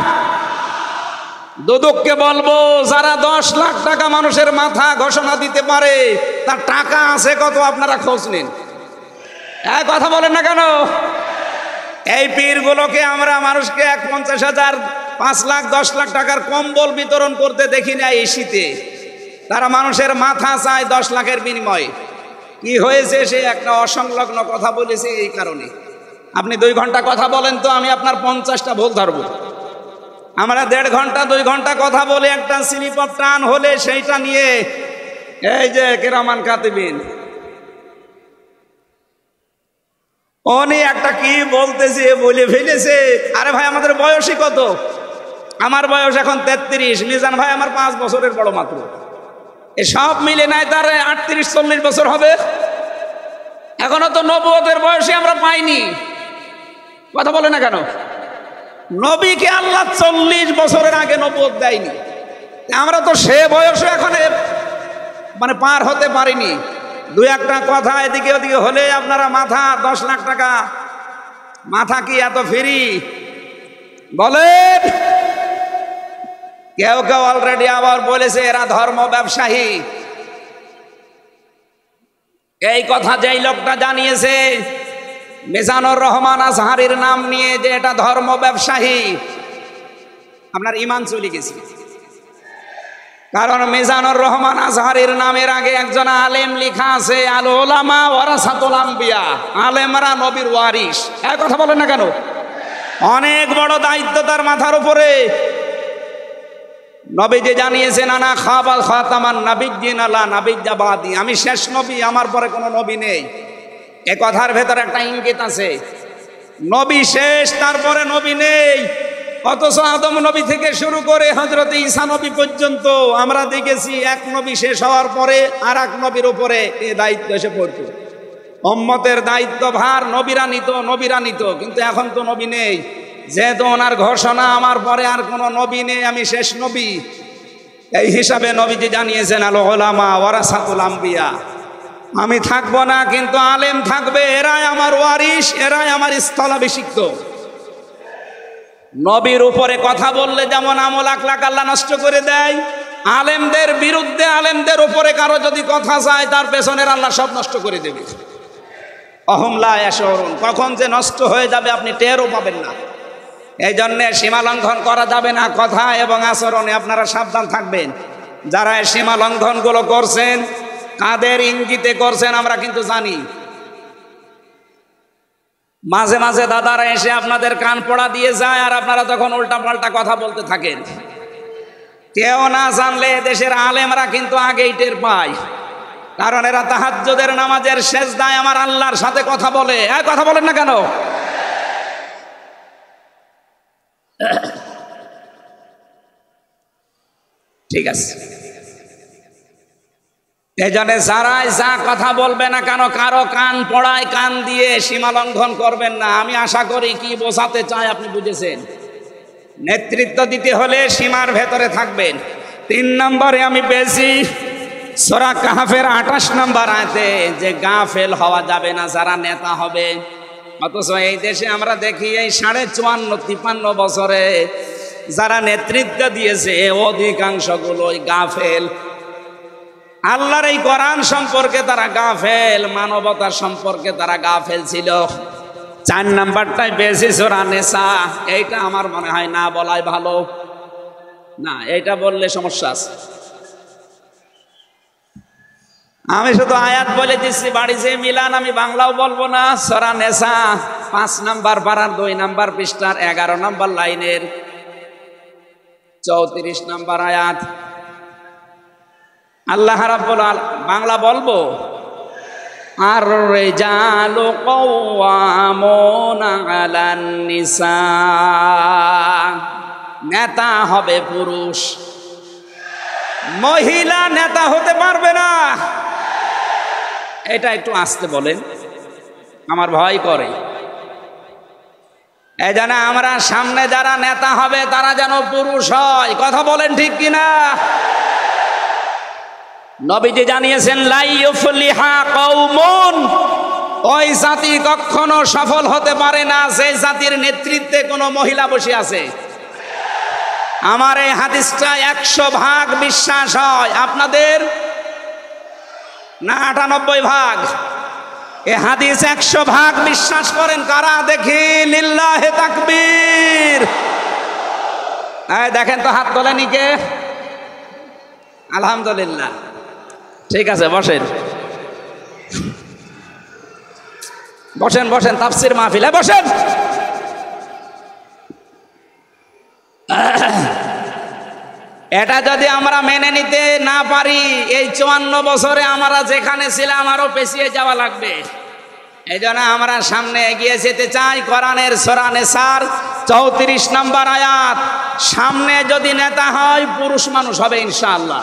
দুদককে বলবো, যারা 10 লাখ টাকা মানুষের মাথা ঘোষণা দিতে পারে তার টাকা আছে কত আপনারা খোঁজ নিন। কথা বলেন না কেন? এই পীরগুলোকে আমরা মানুষকে 50,000, 5 লাখ, 10 লাখ টাকার কম্বল বিতরণ করতে দেখি না এই শীতে। তারা মানুষের মাথা চায় 10 লাখের বিনিময়ে। কি হয়েছে? সে একটা অসংলগ্ন কথা বলেছে এই কারণে। আপনি 2 ঘন্টা কথা বলেন তো আমি আপনার 50টা ভুল ধরবো। আমরা 1.5 ঘন্টা 2 ঘন্টা কথা বলে একটা স্লিপার টান হলে সেইটা নিয়ে এই যে কিরামান কাতিবিন উনি একটা কি বলতেছে বলে ফেলেছে। আরে ভাই, আমাদের বয়সই কত? আমার বয়স এখন 33, মিজান ভাই আমার 5 বছরের বড় মাত্র। সব মিলে নাই তার 38-40 বছর হবে। এখনো তো নবুয়তের বয়সে আমরা পাইনি। কথা বলে না কেন? নবীকে আল্লাহ 40 বছরের আগে নবুয়ত দেয়নি। আমরা তো সে বয়সে এখন মানে পার হতে পারিনি। 2-1টা কথা এদিকে ওদিকে হলে আপনারা মাথা 10 লাখ টাকা। মাথা কি এত ফ্রি? বলেন। কেউ কেউ অলরেডি আবার বলেছে এরা ধর্ম ব্যবসায়ী। এই কথা যেই লোকটা জানিয়েছে মিজানুর রহমান আজহারীর নাম নিয়ে যে এটা ধর্ম ব্যবসায়ী, আপনার ঈমান চলে গেছে। কারণ মিজানুর রহমান আজহারীর নামের আগে একজন আলেম লেখা আছে, আল উলামা ওয়ারাসাতুল আম্বিয়া, আলেমরা নবীর ওয়ারিস। এই কথা বলেন না কেন? অনেক বড় দায়িত্ব তার মাথার উপরে। নবী যে জানিয়েছেন আনা খাবাল খাতামান নাবিয়্যিন লা নাবিয়্যা বাদি, আমি শেষ নবী, আমার পরে কোনো নবী নেই। এ কথার ভেতর একটা ইঙ্গিত আছে, নবী শেষ, তারপরে নবী নেই। অথচ আদম নবী থেকে শুরু করে হযরত ঈসা নবী পর্যন্ত আমরা দেখেছি এক নবী শেষ হওয়ার পরে আর এক নবীর উপরে এই দায়িত্ব এসে পড়তো। উম্মতের দায়িত্ব ভার নবীরা নিত, কিন্তু এখন তো নবী নেই। যেহেতু ওনার ঘোষণা আমার পরে আর কোনো নবী নেই, আমি শেষ নবী, এই হিসাবে নবীজি জানিয়েছেন আল উলামা ওয়ারাসাতুল আম্বিয়া, আমি থাকবো না কিন্তু আলেম থাকবে, এরাই আমার ওয়ারিস, এরাই আমার স্থলাভিষিক্ত। নবীর উপরে কথা বললে যেমন আমল আখলাক আল্লাহ নষ্ট করে দেয়, আলেমদের বিরুদ্ধে, আলেমদের উপরে কারো যদি কথা যায় তার পেছনের আল্লাহ সব নষ্ট করে দেবে। অহম লা ইয়াশউরুন, কখন যে নষ্ট হয়ে যাবে আপনি টেরও পাবেন না। এই জন্যে সীমা লঙ্ঘন করা যাবে না, কথা এবং আচরণে আপনারা সাবধান থাকবেন। যারা এই সীমা লঙ্ঘনগুলো করছেন, কাদের ইঙ্গিতে করছেন আমরা কিন্তু জানি। মাঝে মাঝে দাদারা এসে আপনাদের কান পড়া দিয়ে যায়, আর আপনারা তখন উল্টা পাল্টা কথা বলতে থাকেন। কেউ না জানলে দেশের আলেমরা কিন্তু আগেই টের পায়, কারণ এরা তাহাজ্জুদের নামাজের সেজদায় আমার আল্লাহর সাথে কথা বলে। কথা বলেন না কেন? ঠিক আছে, এই জন্য যারাই যা কথা বলবে না কেন, কারো কান পড়ায় কান দিয়ে সীমা লঙ্ঘন করবেন না। আমি আশা করি কি বোঝাতে চাই আপনি বুঝেছেন। নেতৃত্ব দিতে হলে সীমার ভেতরে থাকবেন। 3 নম্বরে আমি পেয়েছি সূরা কাহফের 28 নম্বর আয়াতে যে গাফেল হওয়া যাবে না যারা নেতা হবে। অথচ এই দেশে আমরা দেখি এই 54-53 বছরে যারা নেতৃত্ব দিয়েছে অধিকাংশগুলোই গাফেল। আল্লাহর এই কোরআন সম্পর্কে তারা গাফেল, মানবতার সম্পর্কে তারা গাফেল ছিল। 4 নাম্বারটাই বেশি সূরা নিসা, এইটা আমার মনে হয় না বলাই ভালো। না, এইটা বললে সমস্যা আছে। আমি শুধু আয়াত বলে দিচ্ছি, বাড়ি যে মিলান আমি বাংলাও বলবো না। সূরা নিসা 5 নাম্বার পারার 2 নাম্বার পৃষ্ঠার 11 নাম্বার লাইনের 34 নাম্বার আয়াত। আল্লাহ রাব্বুল আলামিন, বাংলা বলবো, আর রিজালু কাওয়ামুনা আলান নিসা, নেতা হবে পুরুষ, মহিলা নেতা হতে পারবে না। এটা একটু আস্তে বলেন। আমার ভয় করে। এই জন্য আমরা সামনে যারা নেতা হবে তারা যেন পুরুষ হয়। কথা বলেন ঠিক কিনা? নবীজি জানিয়েছেন লা ইউফলিহা কওমুন, ওই জাতি কখনো সফল হতে পারে না যে জাতির নেতৃত্বে কোনো মহিলা বসে আছে। আমার এই হাদিসটা 100% বিশ্বাস হয়। আপনাদের না 98%? এ হাদিস 100% বিশ্বাস করেন কারা? দেখি লিল্লাহে তাকবীর। এই দেখেন তো, হাত তোলেনি কে? আলহামদুলিল্লাহ। ঠিক আছে, বসেন বসেন বসেন, তাফসীর মাহফিলে বসেন। এটা যদি আমরা মেনে নিতে না পারি, এই 54 বছরে আমরা যেখানে ছিলাম আরো পেছিয়ে যাওয়া লাগবে। এই জন্য আমরা সামনে এগিয়ে যেতে চাই। কোরআনের সূরা নিসার 34 নম্বর আয়াত, সামনে যদি নেতা হয় পুরুষ মানুষ হবে ইনশাআল্লাহ।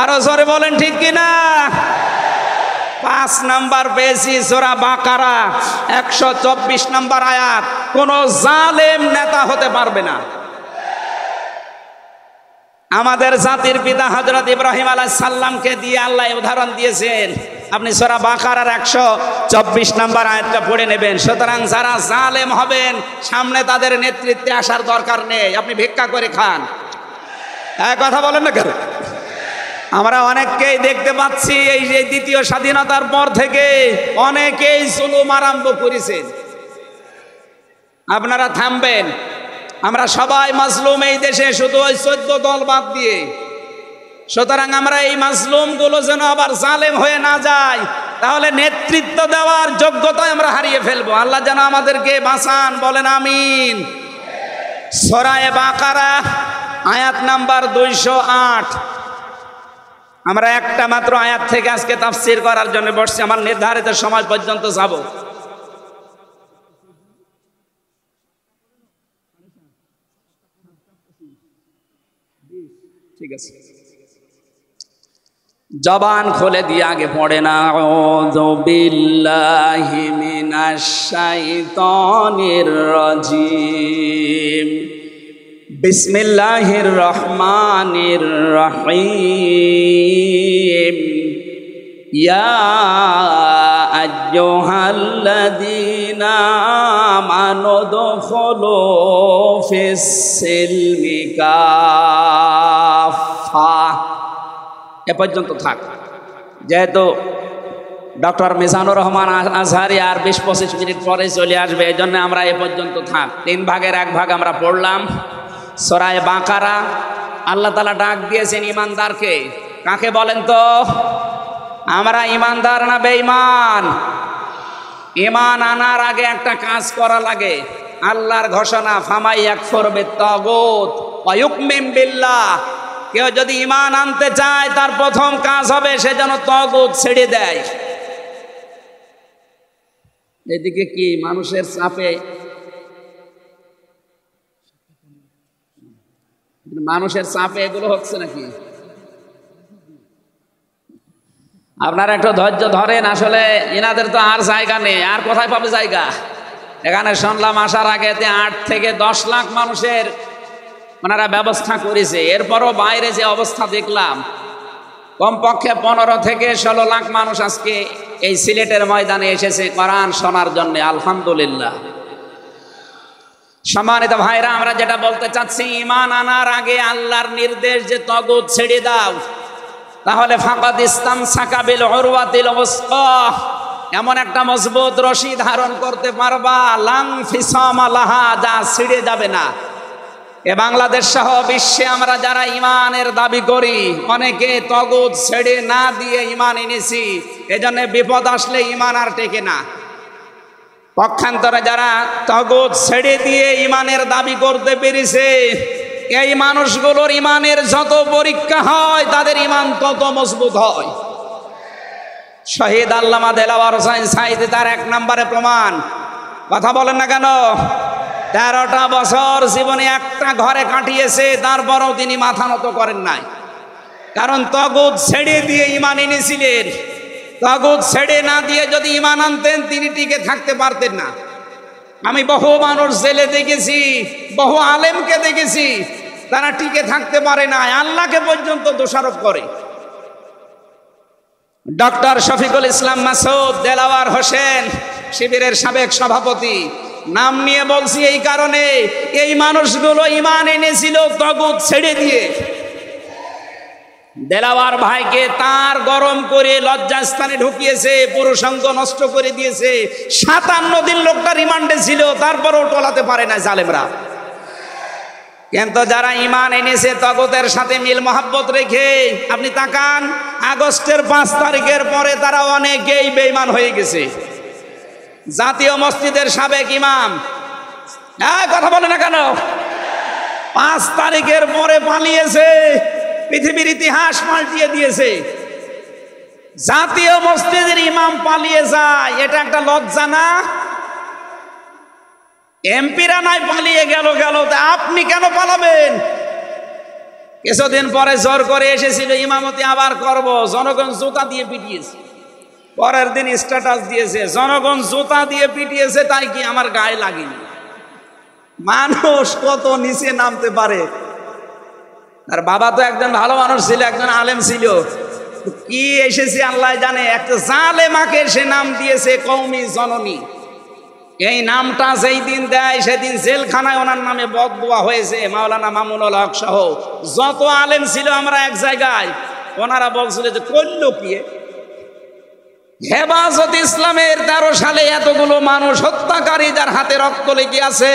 আরো জোরে বলেন ঠিক কিনা? 5 নম্বর পেয়েছি সূরা বাকারা 124 নম্বর আয়াত, কোন জালেম নেতা হতে পারবে না। আমাদের জাতির পিতা হযরত ইব্রাহিম আলাইহিস সালামকে দিয়ে আল্লাহ উদাহরণ দিয়েছেন। আপনি সূরা বাকারার 124 নম্বর আয়াতটা পড়ে নেবেন। সুতরাং যারা জালেম হবেন সামনে তাদের নেতৃত্বে আসার দরকার নেই, আপনি ভিক্ষা করে খান। কথা বলেন না কেন? আমরা অনেককেই দেখতে পাচ্ছি এই যে দ্বিতীয় স্বাধীনতার পর থেকে অনেকেই জুলুম আরম্ভ করেছেন। আপনারা থামবেন। আমরা সবাই মাজলুম এই দেশে, শুধু ওই 14 দল বাদ দিয়ে। সুতরাং আমরা এই মাজলুম গুলো যেন আবার জালেম হয়ে না যায়, তাহলে নেতৃত্ব দেওয়ার যোগ্যতা আমরা হারিয়ে ফেলবো। আল্লাহ যেন আমাদেরকে বাঁচান, বলেন আমিন। সূরা বাকারা আয়াত নাম্বার 208। আমরা একটা মাত্র আয়াত থেকে আজকে তাফসীর করার জন্য বসছি, আমার নির্ধারিত সময় পর্যন্ত যাব। ঠিক আছে, জবান খুলে দিয়ে আগে পড়ে না, আউযু বিল্লাহি মিনাশ শাইতানির রাজিম, বিসমিল্লাহির রহমানির রহিম, ইয়া আইয়ুহাল্লাযীনা আমানু দুখুলু ফিস সিলমি কাফা। এ পর্যন্ত থাক। যেহেতু ডক্টর মিজানুর রহমান আজহারি আর 20-25 মিনিট পরে চলে আসবে, এই জন্য আমরা এ পর্যন্ত থাক। 3 ভাগের 1 ভাগ আমরা পড়লাম। সূরা বাকারা আল্লাহ তাআলা ডাক দিয়েছেন ইমানদারকে। কাকে বলেন তো? আমরা ইমানদার না বেঈমান? ঈমান আনার আগে একটা কাজ করা লাগে। আল্লাহর ঘোষণা, ফামাই ইয়াকফুর বিত-তাগুত ওয়া ইউমিন বিল্লাহ। কেউ যদি ঈমান আনতে চায় তার প্রথম কাজ হবে সে যেন তাগুত ছেড়ে দেয়। এদিকে কি মানুষের চাপে, মানুষের চাপে এগুলো হচ্ছে নাকি? আপনারা একটু ধৈর্য ধরেন। আসলে এনাদের তো আর জায়গা নেই, আর কোথায় পাবে জায়গা? এখানে শুনলাম আসার আগে 8 থেকে 10 লাখ মানুষের ওনারা ব্যবস্থা করেছে। এরপরও বাইরে যে অবস্থা দেখলাম, কমপক্ষে 15 থেকে 16 লাখ মানুষ আজকে এই সিলেটের ময়দানে এসেছে কোরআন শোনার জন্য। আলহামদুলিল্লাহ। সম্মানিত ভাইরা, আমরা যেটা বলতে চাচ্ছি, ঈমান আনার আগে আল্লাহর নির্দেশ যে তাগুত ছেড়ে দাও, তাহলে ফাকাদ ইসতামসাকা বিল উরওয়াতিল ওয়াসকা, এমন একটা মজবুত রশি ধারণ করতে পারবা, লাং ফিসামা লাহা, যা ছিঁড়ে যাবে না। এ বাংলাদেশ সহ বিশ্বে আমরা যারা ঈমানের দাবি করি, অনেকে তাগুত ছেড়ে না দিয়ে ঈমান এনেছি। এজন্য বিপদ আসলে ঈমান আর টেকে না। পক্ষান্তরে যারা তাগুত ছেড়ে দিয়ে ঈমানের দাবি করতে পেরেছে, এই মানুষগুলোর ঈমানের যত পরীক্ষা হয় তাদের ঈমান তত মজবুত হয়। শহীদ আল্লামা দেলাওয়ার হোসেন সাঈদী তার 1 নম্বরে প্রমাণ। কথা বলেন না কেন? 13টা বছর জীবনে একটা ঘরে কাটিয়েছে, তারপরও তিনি মাথা নত করেন নাই। কারণ তাগুত ছেড়ে দিয়ে ঈমান এনেছিলেন। তাগুত ছেড়ে না দিয়ে যদি ঈমান আনতেন তিনি টিকে থাকতে পারতেন না। আমি বহু মানুষ জেলে দেখেছি, বহু আলেমকে দেখেছি, তারা টিকে থাকতে পারে না, আল্লাহকে পর্যন্ত দোষারোপ করে। ডক্টর শফিকুল ইসলাম মাসুদ, দেলাওয়ার হোসেন শিবিরের সাবেক সভাপতি, নাম নিয়ে বলছি এই কারণে, এই মানুষগুলো ঈমান এনেছিল তাগুত ছেড়ে দিয়ে। দেলাওয়ার ভাইকে তার গরম করে লজ্জাস্থানে ঢুকিয়েছে, পুরুষাঙ্গ নষ্ট করে দিয়েছে। 57 দিন লোকটা রিমান্ডে ছিল, তারপরও টলাতে পারে না জালেমরা। কিন্তু যারা ঈমান এনেছে তাগুতের সাথে মিল মহাব্বত রেখে, আপনি তাকান আগস্টের 5 তারিখের পরে তারা অনেকেই বেঈমান হয়ে গেছে। জাতীয় মসজিদের সাবেক ইমাম, কথা বলে না কেন, 5 তারিখের পরে পালিয়েছে, পৃথিবীর ইতিহাস পাল্টিয়ে দিয়েছে। জাতীয় মসজিদের ইমাম পালিয়ে যায়, এটা একটা লজ্জা না? এমপিরা নাই পালিয়ে গেল, আপনি কেন পালাবেন? কিছুদিন পরে জোর করে এসেছিল ইমামতি আবার করব, জনগণ জুতা দিয়ে পিটিয়েছে। পরের দিন স্ট্যাটাস দিয়েছে, জনগণ জুতা দিয়ে পিটিয়েছে তাই কি আমার গায়ে লাগেনি। মানুষ কত নিচে নামতে পারে। আর বাবা তো একজন ভালো মানুষ ছিল, একজন আলেম ছিল, কি এসেছে আল্লাহ জানে। একটা জালেমাকে সে নাম দিয়েছে কওমি জননী। এই নামটা যেই দিন দেয় সেদিন জেলখানায় ওনার নামে বদদোয়া হয়েছে। মাওলানা মামুনুল হক সহ যত আলেম ছিল আমরা এক জায়গায়, ওনারা বলছিল যে করল কি। হেফাজত ইসলামের 13 সালে এতগুলো মানুষ হত্যাকারী যার হাতে রক্ত লেগে আছে,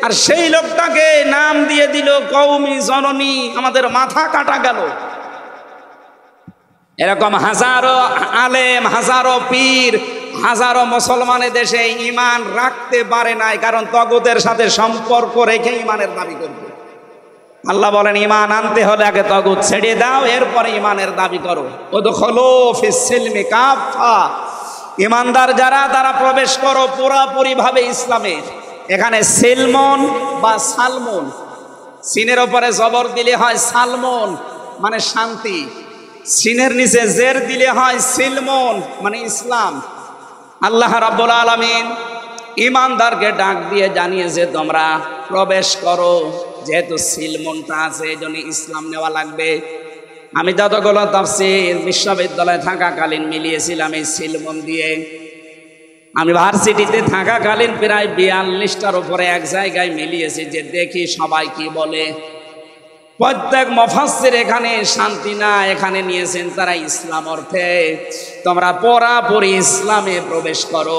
আর সেই লোকটাকে নাম দিয়ে দিল কওমি জননী। আমাদের মাথা কাটা গেল। এরকম হাজারো আলেম, হাজারো পীর, হাজারো মুসলমানের দেশে ঈমান রাখতে পারে নাই, কারণ তাগুতের সাথে সম্পর্ক রেখে ঈমানের দাবি করবে। আল্লাহ বলেন ঈমান আনতে হলে আগে তাগুত ছেড়ে দাও, এরপরে ঈমানের দাবি করো। উদখুলু ফিস সিলমি কাফা, ঈমানদার যারা তারা প্রবেশ করো পুরাপুরি ভাবে ইসলামে। এখানে সিলমন বা সালমন, সিনের উপরে জবর দিলে হয় সালমন মানে শান্তি, সিনের নিচে জের দিলে হয় সিলমন মানে ইসলাম। আল্লাহ রাব্বুল আলামিন ঈমানদারকে ডাক দিয়ে জানিয়েছে তোমরা প্রবেশ করো। যেহেতু সিলমনটা আছে এই জন্য ইসলাম নেওয়া লাগবে। আমি যতগুলো তাফসীর বিশ্ববিদ্যালয়ে থাকাকালীন মিলিয়েছিলাম এই সিলমন দিয়ে। আমি ভার্সিটিতে থাকাকালীন প্রায় 42টার উপরে এক জায়গায় মিলিয়েছি, যে দেখি সবাই কি বলে। প্রত্যেক মুফাসসির এখানে শান্তি না, এখানে নিয়েছেন তারা ইসলাম অর্থে তোমরা পুরাপুরি ইসলামে প্রবেশ করো।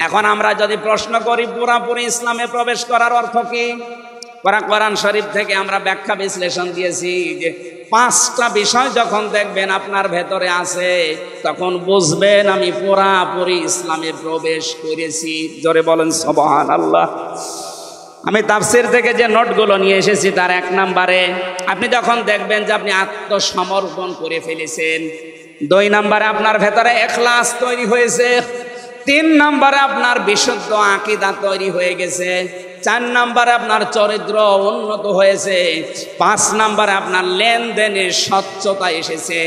এখন আমরা যদি প্রশ্ন করি পুরাপুরি ইসলামে প্রবেশ করার অর্থ কি, কোরআন শরীফ থেকে আমরা ব্যাখ্যা বিশ্লেষণ দিয়েছি যে 5টা বিষয় যখন দেখবেন আপনার ভেতরে আছে, তখন বুঝবেন আমি পুরাপুরি ইসলামে প্রবেশ করেছি। জোরে বলেন সুবহানাল্লাহ। আমি তাফসীর থেকে যে নোটগুলো নিয়ে এসেছি তার 1 নম্বরে আপনি যখন দেখবেন যে আপনি আত্মসমর্পণ করে ফেলেছেন, 2 নম্বরে আপনার ভেতরে ইখলাস তৈরি হয়েছে, 3 নম্বরে আপনার বিশুদ্ধ আকীদা তৈরি হয়ে গেছে, 4 নম্বরে আপনার চরিত্র উন্নত হয়েছে, 5 নম্বরে আপনার লেনদেনে স্বচ্ছতা এসেছে।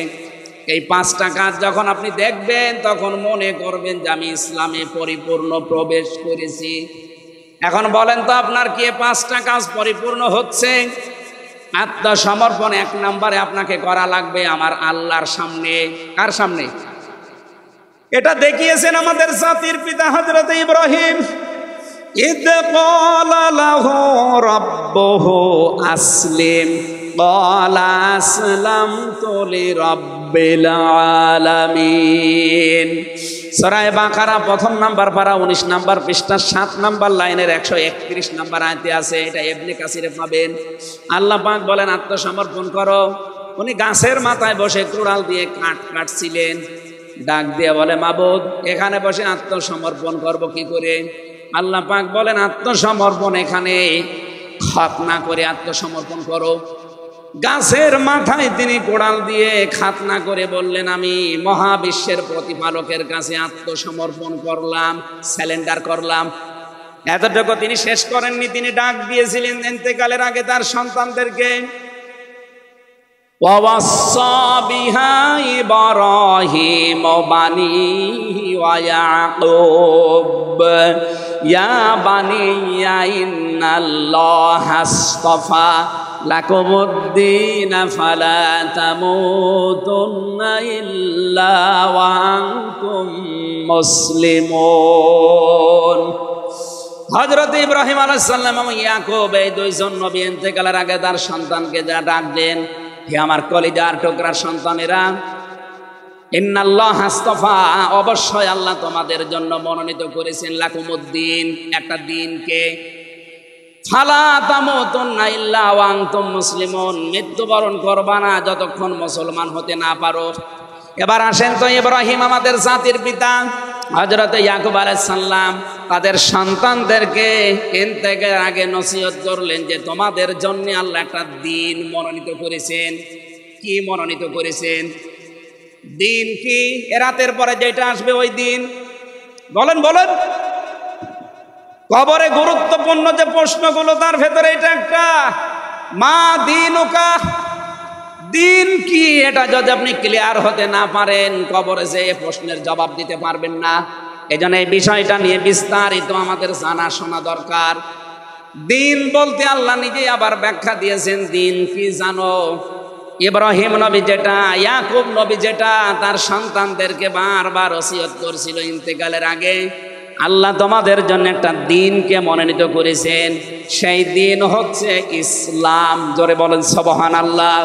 এই 5টা কাজ যখন আপনি দেখবেন তখন মনে করবেন যে আমি ইসলামে পরিপূর্ণ প্রবেশ করেছি। এখন বলেন তো আপনার কি 5টা কাজ পরিপূর্ণ হচ্ছে? আত্মসমর্পণ 1 নম্বরে আপনাকে করা লাগবে আমার আল্লাহর সামনে। কার সামনে? এটা দেখিয়েছেন আমাদের জাতির পিতা হযরত ইব্রাহিম। ইদ ক্বালা লাহু রাব্বুহু আসলিম ক্বালা আসলামতু লিরাব্বিল আলামিন। সূরা বাকারা 1 নম্বর পারা 19 নম্বর পৃষ্ঠা 7 নম্বর লাইনের 131 নম্বর আয়াতে আছে। এটা ইবনে কাসিরে পাবেন। আল্লাহ পাক বলেন আত্মসমর্পণ করো। উনি গাছের মাথায় বসে কুড়াল দিয়ে কাঠ কাটছিলেন, ডাক দিয়ে বলে মাবুদ এখানে বসে আত্মসমর্পণ করব কি করে? আল্লাহ পাক বলেন আত্মসমর্পণ এখানে খাতনা করে আত্মসমর্পণ করো। গাছের মাথায় তিনি কোড়াল দিয়ে খাতনা করে বললেন আমি মহাবিশ্বের প্রতিপালকের কাছে আত্মসমর্পণ করলাম, স্যালেন্ডার করলাম। এতটুকু তিনি শেষ করেননি, তিনি ডাক দিয়েছিলেন ইন্তেকালের আগে তার সন্তানদেরকে, ووصى بها إبراهيم بنيه ويعقوب يا بني إن الله اصطفى لكم الدين فلا تموتن إلا وأنتم مسلمون হযরত ইব্রাহিম আলাইহিস সালাম এবং ইয়াকুব এই দুইজন নবী ইন্তেকালের আগে তার সন্তানকে যা ডাকলেন, হে আমার কলিজার টুকরার সন্তানেরা, ইন্নাল্লাহ আস্তাফা, অবশ্যই আল্লাহ তোমাদের জন্য মনোনীত করেছেন লাকুমুদ্দিন, একটা দিনকে, ফালা তামুতুন্না ইল্লা ওয়া আনতুম মুসলিমুন, মৃত্যুবরণ করবা না যতক্ষণ মুসলমান হতে না পারো। এবার আসেন তো, ইব্রাহিম আমাদের জাতির পিতা, হযরত ইয়াকুব আলাইহিস সালাম তাদের সন্তানদেরকে ইন্তেকালের আগে নসিহত করলেন যে তোমাদের জন্য আল্লাহ একটা দিন মনোনীত করেছেন। কি মনোনীত করেছেন? দিন কি? রাতের পরে যেটা আসবে ওই দিন। বলেন বলেন। কবরে গুরুত্বপূর্ণ যে প্রশ্নগুলো তার ভেতরে এটা একটা, মা দীনুকা, দিন কি? এটা যদি আপনি ক্লিয়ার হতে না পারেন, কবরে যে প্রশ্নের জবাব দিতে পারবেন না। এজন্য এই বিষয়টা নিয়ে বিস্তারিত আমাদের জানা শোনা দরকার। দিন বলতে আল্লাহ নিজেই আবার ব্যাখ্যা দিয়েছেন, দিন কি জানো? ইব্রাহিম নবী যেটা, ইয়াকুব নবী যেটা তার সন্তানদেরকে বারবার ওসিয়ত করছিল ইন্তেকালের আগে, আল্লাহ তোমাদের জন্য একটা দিনকে মনোনীত করেছেন। সেই দিন হচ্ছে ইসলাম। জোরে বলেন সুবহানাল্লাহ।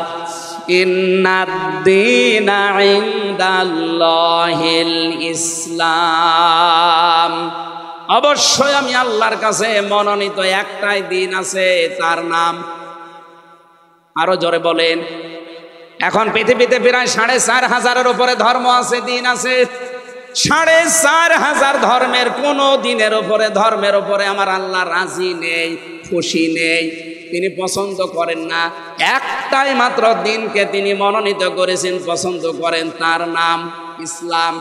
ইন্নাদ-দীনা ইনদাল্লাহিল ইসলাম, অবশ্যই আমি আল্লাহর কাছে মনোনীত একটাই দিন আছে, তার নাম, আরো জোরে বলেন। এখন পৃথিবীতে প্রায় 4,500-এর উপরে ধর্ম আছে, দিন আছে। 4,500 ধর্মের কোন দিনের উপরে, ধর্মের উপরে আমার আল্লাহ রাজি নেই, খুশি নেই, তিনি পছন্দ করেন না। একটাই মাত্র দিনকে তিনি মনোনীত করেছেন, পছন্দ করেন, তার নাম ইসলাম।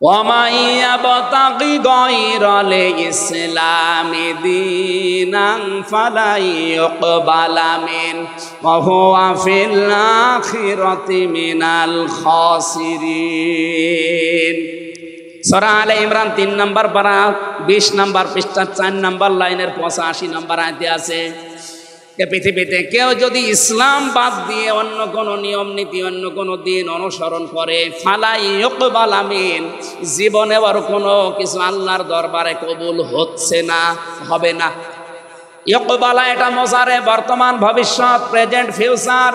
ওয়ামান ইয়াবতাগি গায়রাল ইসলামি দীনান ফালা ইউকবালা মিনহু ওয়া হুয়া ফিল আখিরাতি মিনাল খাসিরিন। সূরা আলে ইমরান 3 নম্বর পারা 20 নম্বর পৃষ্ঠা 4 নম্বর লাইনের 85 নম্বর আয়াতে আছে, যে পৃথিবীতে কেউ যদি ইসলাম বাদ দিয়ে অন্য কোন নিয়ম নীতি, অন্য কোন দিন অনুসরণ করে, ফালা ইউকবালা মিন, জীবনে আর কোনো কিছু আল্লাহর দরবারে কবুল হচ্ছে না, হবে না। ইউকবালা এটা মোজারে, বর্তমান, ভবিষ্যৎ, প্রেজেন্ট, ফিউচার।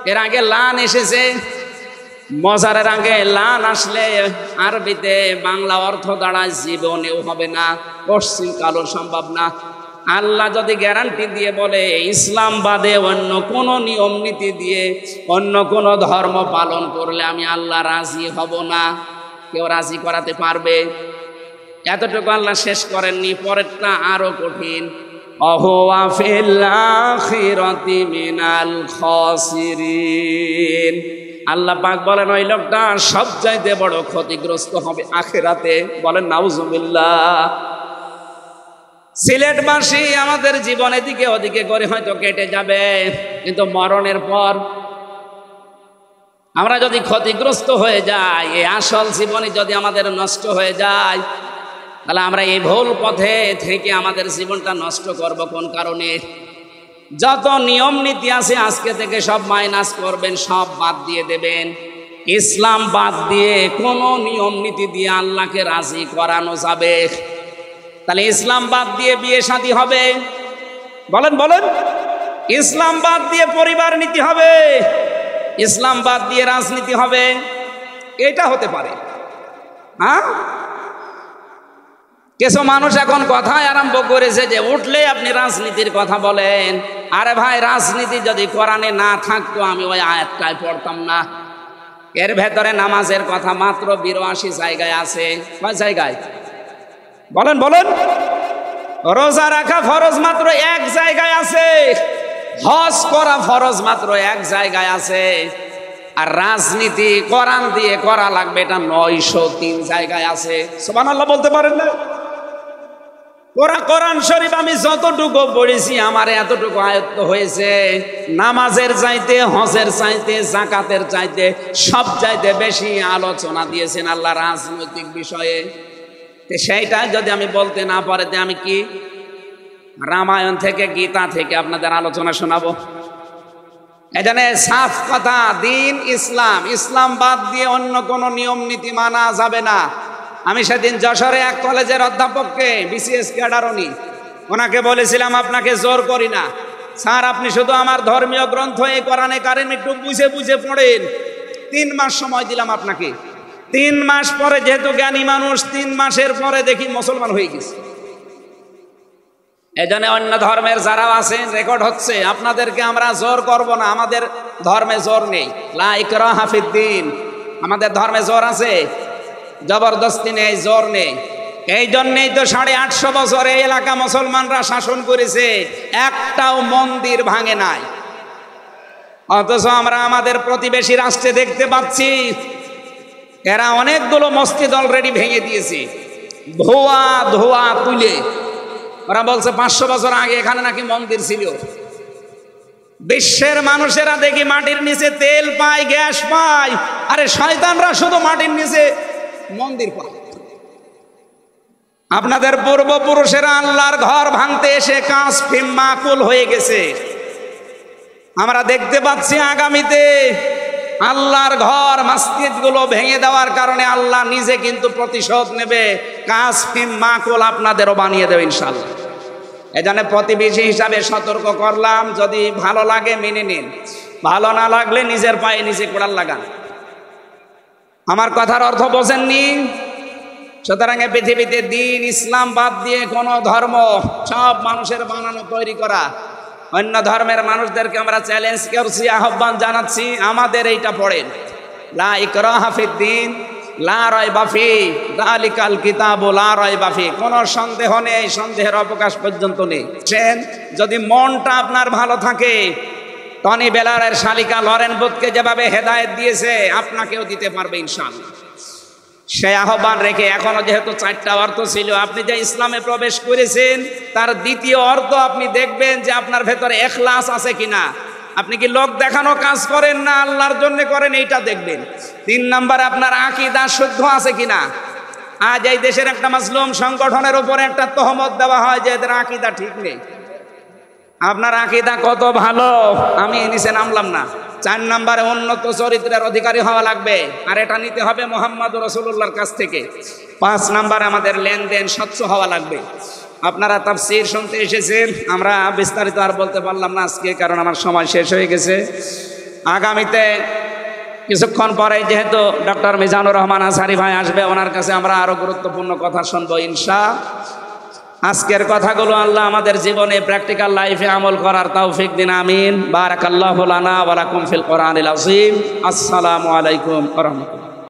এর আগে লান এসেছে, মজারের আগে লান আসলে আরবিতে বাংলা অর্থ দাঁড়ায় জীবনেও হবে না, পশ্চিমকালও সম্ভব না। আল্লাহ যদি গ্যারান্টি দিয়ে বলে ইসলাম বাদে অন্য কোন নিয়ম নীতি দিয়ে অন্য কোন ধর্ম পালন করলে আমি আল্লাহ রাজি হব না, কেউ রাজি করাতে পারবে? এতটুকু আল্লাহ শেষ করেননি, পরেরটা আরো কঠিন। অহুয়া ফিল আখিরাতি মিনাল খাসিরিন, আল্লাহ পাক বলেন ওই লোকটা সবচাইতে বড় ক্ষতিগ্রস্ত হবে আখিরাতে। বলেন নাউজুবিল্লাহ। সিলেটবাসী আমাদের জীবন এদিকে ওদিকে করে হয়তো কেটে যাবে, কিন্তু মরণের পর আমরা যদি ক্ষতিগ্রস্ত হয়ে যাই, এই আসল জীবনে যদি আমাদের নষ্ট হয়ে যায়, তাহলে আমরা এই ভুল পথে থেকে আমাদের জীবনটা নষ্ট করব কোন কারণে? যত নিয়ম নীতি আছে আজকে থেকে সব মাইনাস করবেন, সব বাদ দিয়ে দেবেন। ইসলাম বাদ দিয়ে কোনো নিয়ম নীতি দিয়ে আল্লাহকে রাজি করানো যাবে? তাহলে ইসলাম বাদ দিয়ে বিয়ে শাদী হবে? বলেন বলেন। ইসলাম বাদ দিয়ে পরিবার নীতি হবে? ইসলাম বাদ দিয়ে রাজনীতি হবে? এটা হতে পারে। হ্যাঁ, কিছু মানুষ এখন কথায় আরম্ভ করেছে যে উঠলে আপনি রাজনীতির কথা বলেন। আরে ভাই, রাজনীতি যদি কোরআনে না থাকতো আমি ওই আয়াতটাই পড়তাম না। এর ভেতরে নামাজের কথা মাত্র 82 জায়গায় আছে। কয় জায়গায়? বলেন বলেন। রোজা রাখা ফরজ মাত্র 1 জায়গায় আছে। হজ করা ফরজ মাত্র 1 জায়গায় আছে। আর রাজনীতি কোরআন দিয়ে করা লাগবে এটা 903 জায়গায় আছে। সুবহানাল্লাহ বলতে পারেন না? কোরআন শরীফ আমি যতটুকু পড়েছি আমার এতটুকু আয়ত্ত হয়েছে। নামাজের চাইতে, হজের চাইতে, যাকাতের চাইতে সব চাইতে বেশি আলোচনা দিয়েছেন আল্লাহ রাজনৈতিক বিষয়ে। সেইটা যদি আমি বলতে না পারে আমি কি রামায়ণ থেকে, গীতা থেকে আপনাদের আলোচনা শোনাবো? এখানে সাফ কথা, দিন ইসলাম, ইসলাম বাদ দিয়ে অন্য কোনো নিয়ম নীতি মানা যাবে না। আমি সেদিন যশোরে এক কলেজের অধ্যাপককে, বিসিএস ক্যাডার উনি, ওনাকে বলেছিলাম আপনাকে জোর করি না স্যার, আপনি শুধু আমার ধর্মীয় গ্রন্থ এই কোরআনে কারিম একটু বুঝে বুঝে পড়েন। 3 মাস সময় দিলাম আপনাকে। 3 মাস পরে, যেহেতু জ্ঞানী মানুষ, 3 মাসের পরে দেখি মুসলমান হয়ে গেছে। এজন্য অন্য ধর্মের যারা আছেন রেকর্ড হচ্ছে, আপনাদেরকে আমরা জোর করব না, আমাদের ধর্মে জোর নেই। লা ইকরাহা ফিদ্দিন, আমাদের ধর্মে জোর আছে, জবরদস্তি নেই, জোর নেই। এই জন্যেই তো 850 বছর এই এলাকা মুসলমানরা শাসন করেছে, একটাও মন্দির ভাঙে নাই। অথচ আমরা আমাদের প্রতিবেশী রাষ্ট্রে দেখতে পাচ্ছি এরা অনেকগুলো মসজিদ অলরেডি ভেঙে দিয়েছে, ধোয়া ধোয়া তুলে। ওরা বলছে 500 বছর আগে এখানে নাকি মন্দির ছিল। বিশ্বের মানুষেরা দেখি মাটির নিচে তেল পায়, গ্যাস পায়, আরে শয়তানরা শুধু মাটির নিচে মন্দির পায়। আপনাদের পূর্বপুরুষেরা আল্লাহর ঘর ভাঙতে এসে কাসফিম মাকুল হয়ে গেছে। আমরা দেখতে পাচ্ছি আগামীতে আল্লাহর ঘর, মসজিদগুলো ভেঙে দেওয়ার কারণে আল্লাহ নিজে কিন্তু প্রতিশোধ নেবে। কাসফিম মাকুল আপনাদেরও বানিয়ে দেবে ইনশাআল্লাহ। এজন্য প্রতিবেশী হিসাবে সতর্ক করলাম, যদি ভালো লাগে মেনে নিন, ভালো না লাগলে নিজের পায়ে নিজে কোড়াল লাগান। আমার কথার অর্থ বোঝেননি? সুতরাং পৃথিবীতে দিন ইসলাম বাদ দিয়ে কোনো ধর্ম, সব মানুষের বানানো তৈরি করা। অন্য ধর্মের মানুষদেরকে আমরা চ্যালেঞ্জ করছি, আহ্বান জানাচ্ছি, আমাদের এইটা পড়েন, লা ইকরাহা ফিদ্দিন লা রাইবা ফিহি যালিকাল কিতাবু লা রাইবা ফিহি। কোনো সন্দেহ নেই, সন্দেহের অবকাশ পর্যন্ত নেই। যদি মনটা আপনার ভালো থাকে, টনি বেলারের শালিকা লরেন বুথকে যেভাবে হেদায়েত দিয়েছে আপনাকেও দিতে পারবে ইনশাআল্লাহ। সেই আহ্বান রেখে, এখনো যেহেতু 4টা অর্থ ছিল, আপনি যে ইসলামে প্রবেশ করেছেন তার দ্বিতীয় অর্থ আপনি দেখবেন যে আপনার ভেতরে ইখলাস আছে কিনা। আপনি কি লোক দেখানো কাজ করেন না আল্লাহর জন্য করেন, এইটা দেখবেন। 3 নাম্বার, আপনার আকীদা শুদ্ধ আছে কিনা। আজ এই দেশের একটা মাসলুম সংগঠনের উপরে একটা তহমত দেওয়া হয় যে এদের আকীদা ঠিক নেই। আপনার আকীদা কত ভালো, আমি নিচে নামলাম না। 4 নাম্বারে, উন্নত চরিত্রের অধিকারী হওয়া লাগবে, আর এটা নিতে হবে মুহাম্মদুর রাসূলুল্লাহর কাছ থেকে। 5 নাম্বারে, আমাদের লেনদেন স্বচ্ছ হওয়া লাগবে। আপনারা তাফসীর শুনতে এসেছেন, আমরা বিস্তারিত আর বলতে পারলাম না আজকে, কারণ আমার সময় শেষ হয়ে গেছে। আগামীতে কিছুক্ষণ পরে যেহেতু ডক্টর মিজানুর রহমান আজহারি ভাই আসবে, ওনার কাছে আমরা আরো গুরুত্বপূর্ণ কথা শুনবো ইনশাআল্লাহ। আজকের কথাগুলো আল্লাহ আমাদের জীবনে প্র্যাকটিক্যাল লাইফে আমল করার তৌফিক দিন, আমিন। বারাকাল্লাহু লানা ওয়া লাকুম ফিল কোরআনিল আযীম। আসসালামু আলাইকুম ওয়া রাহমাতুল্লাহ।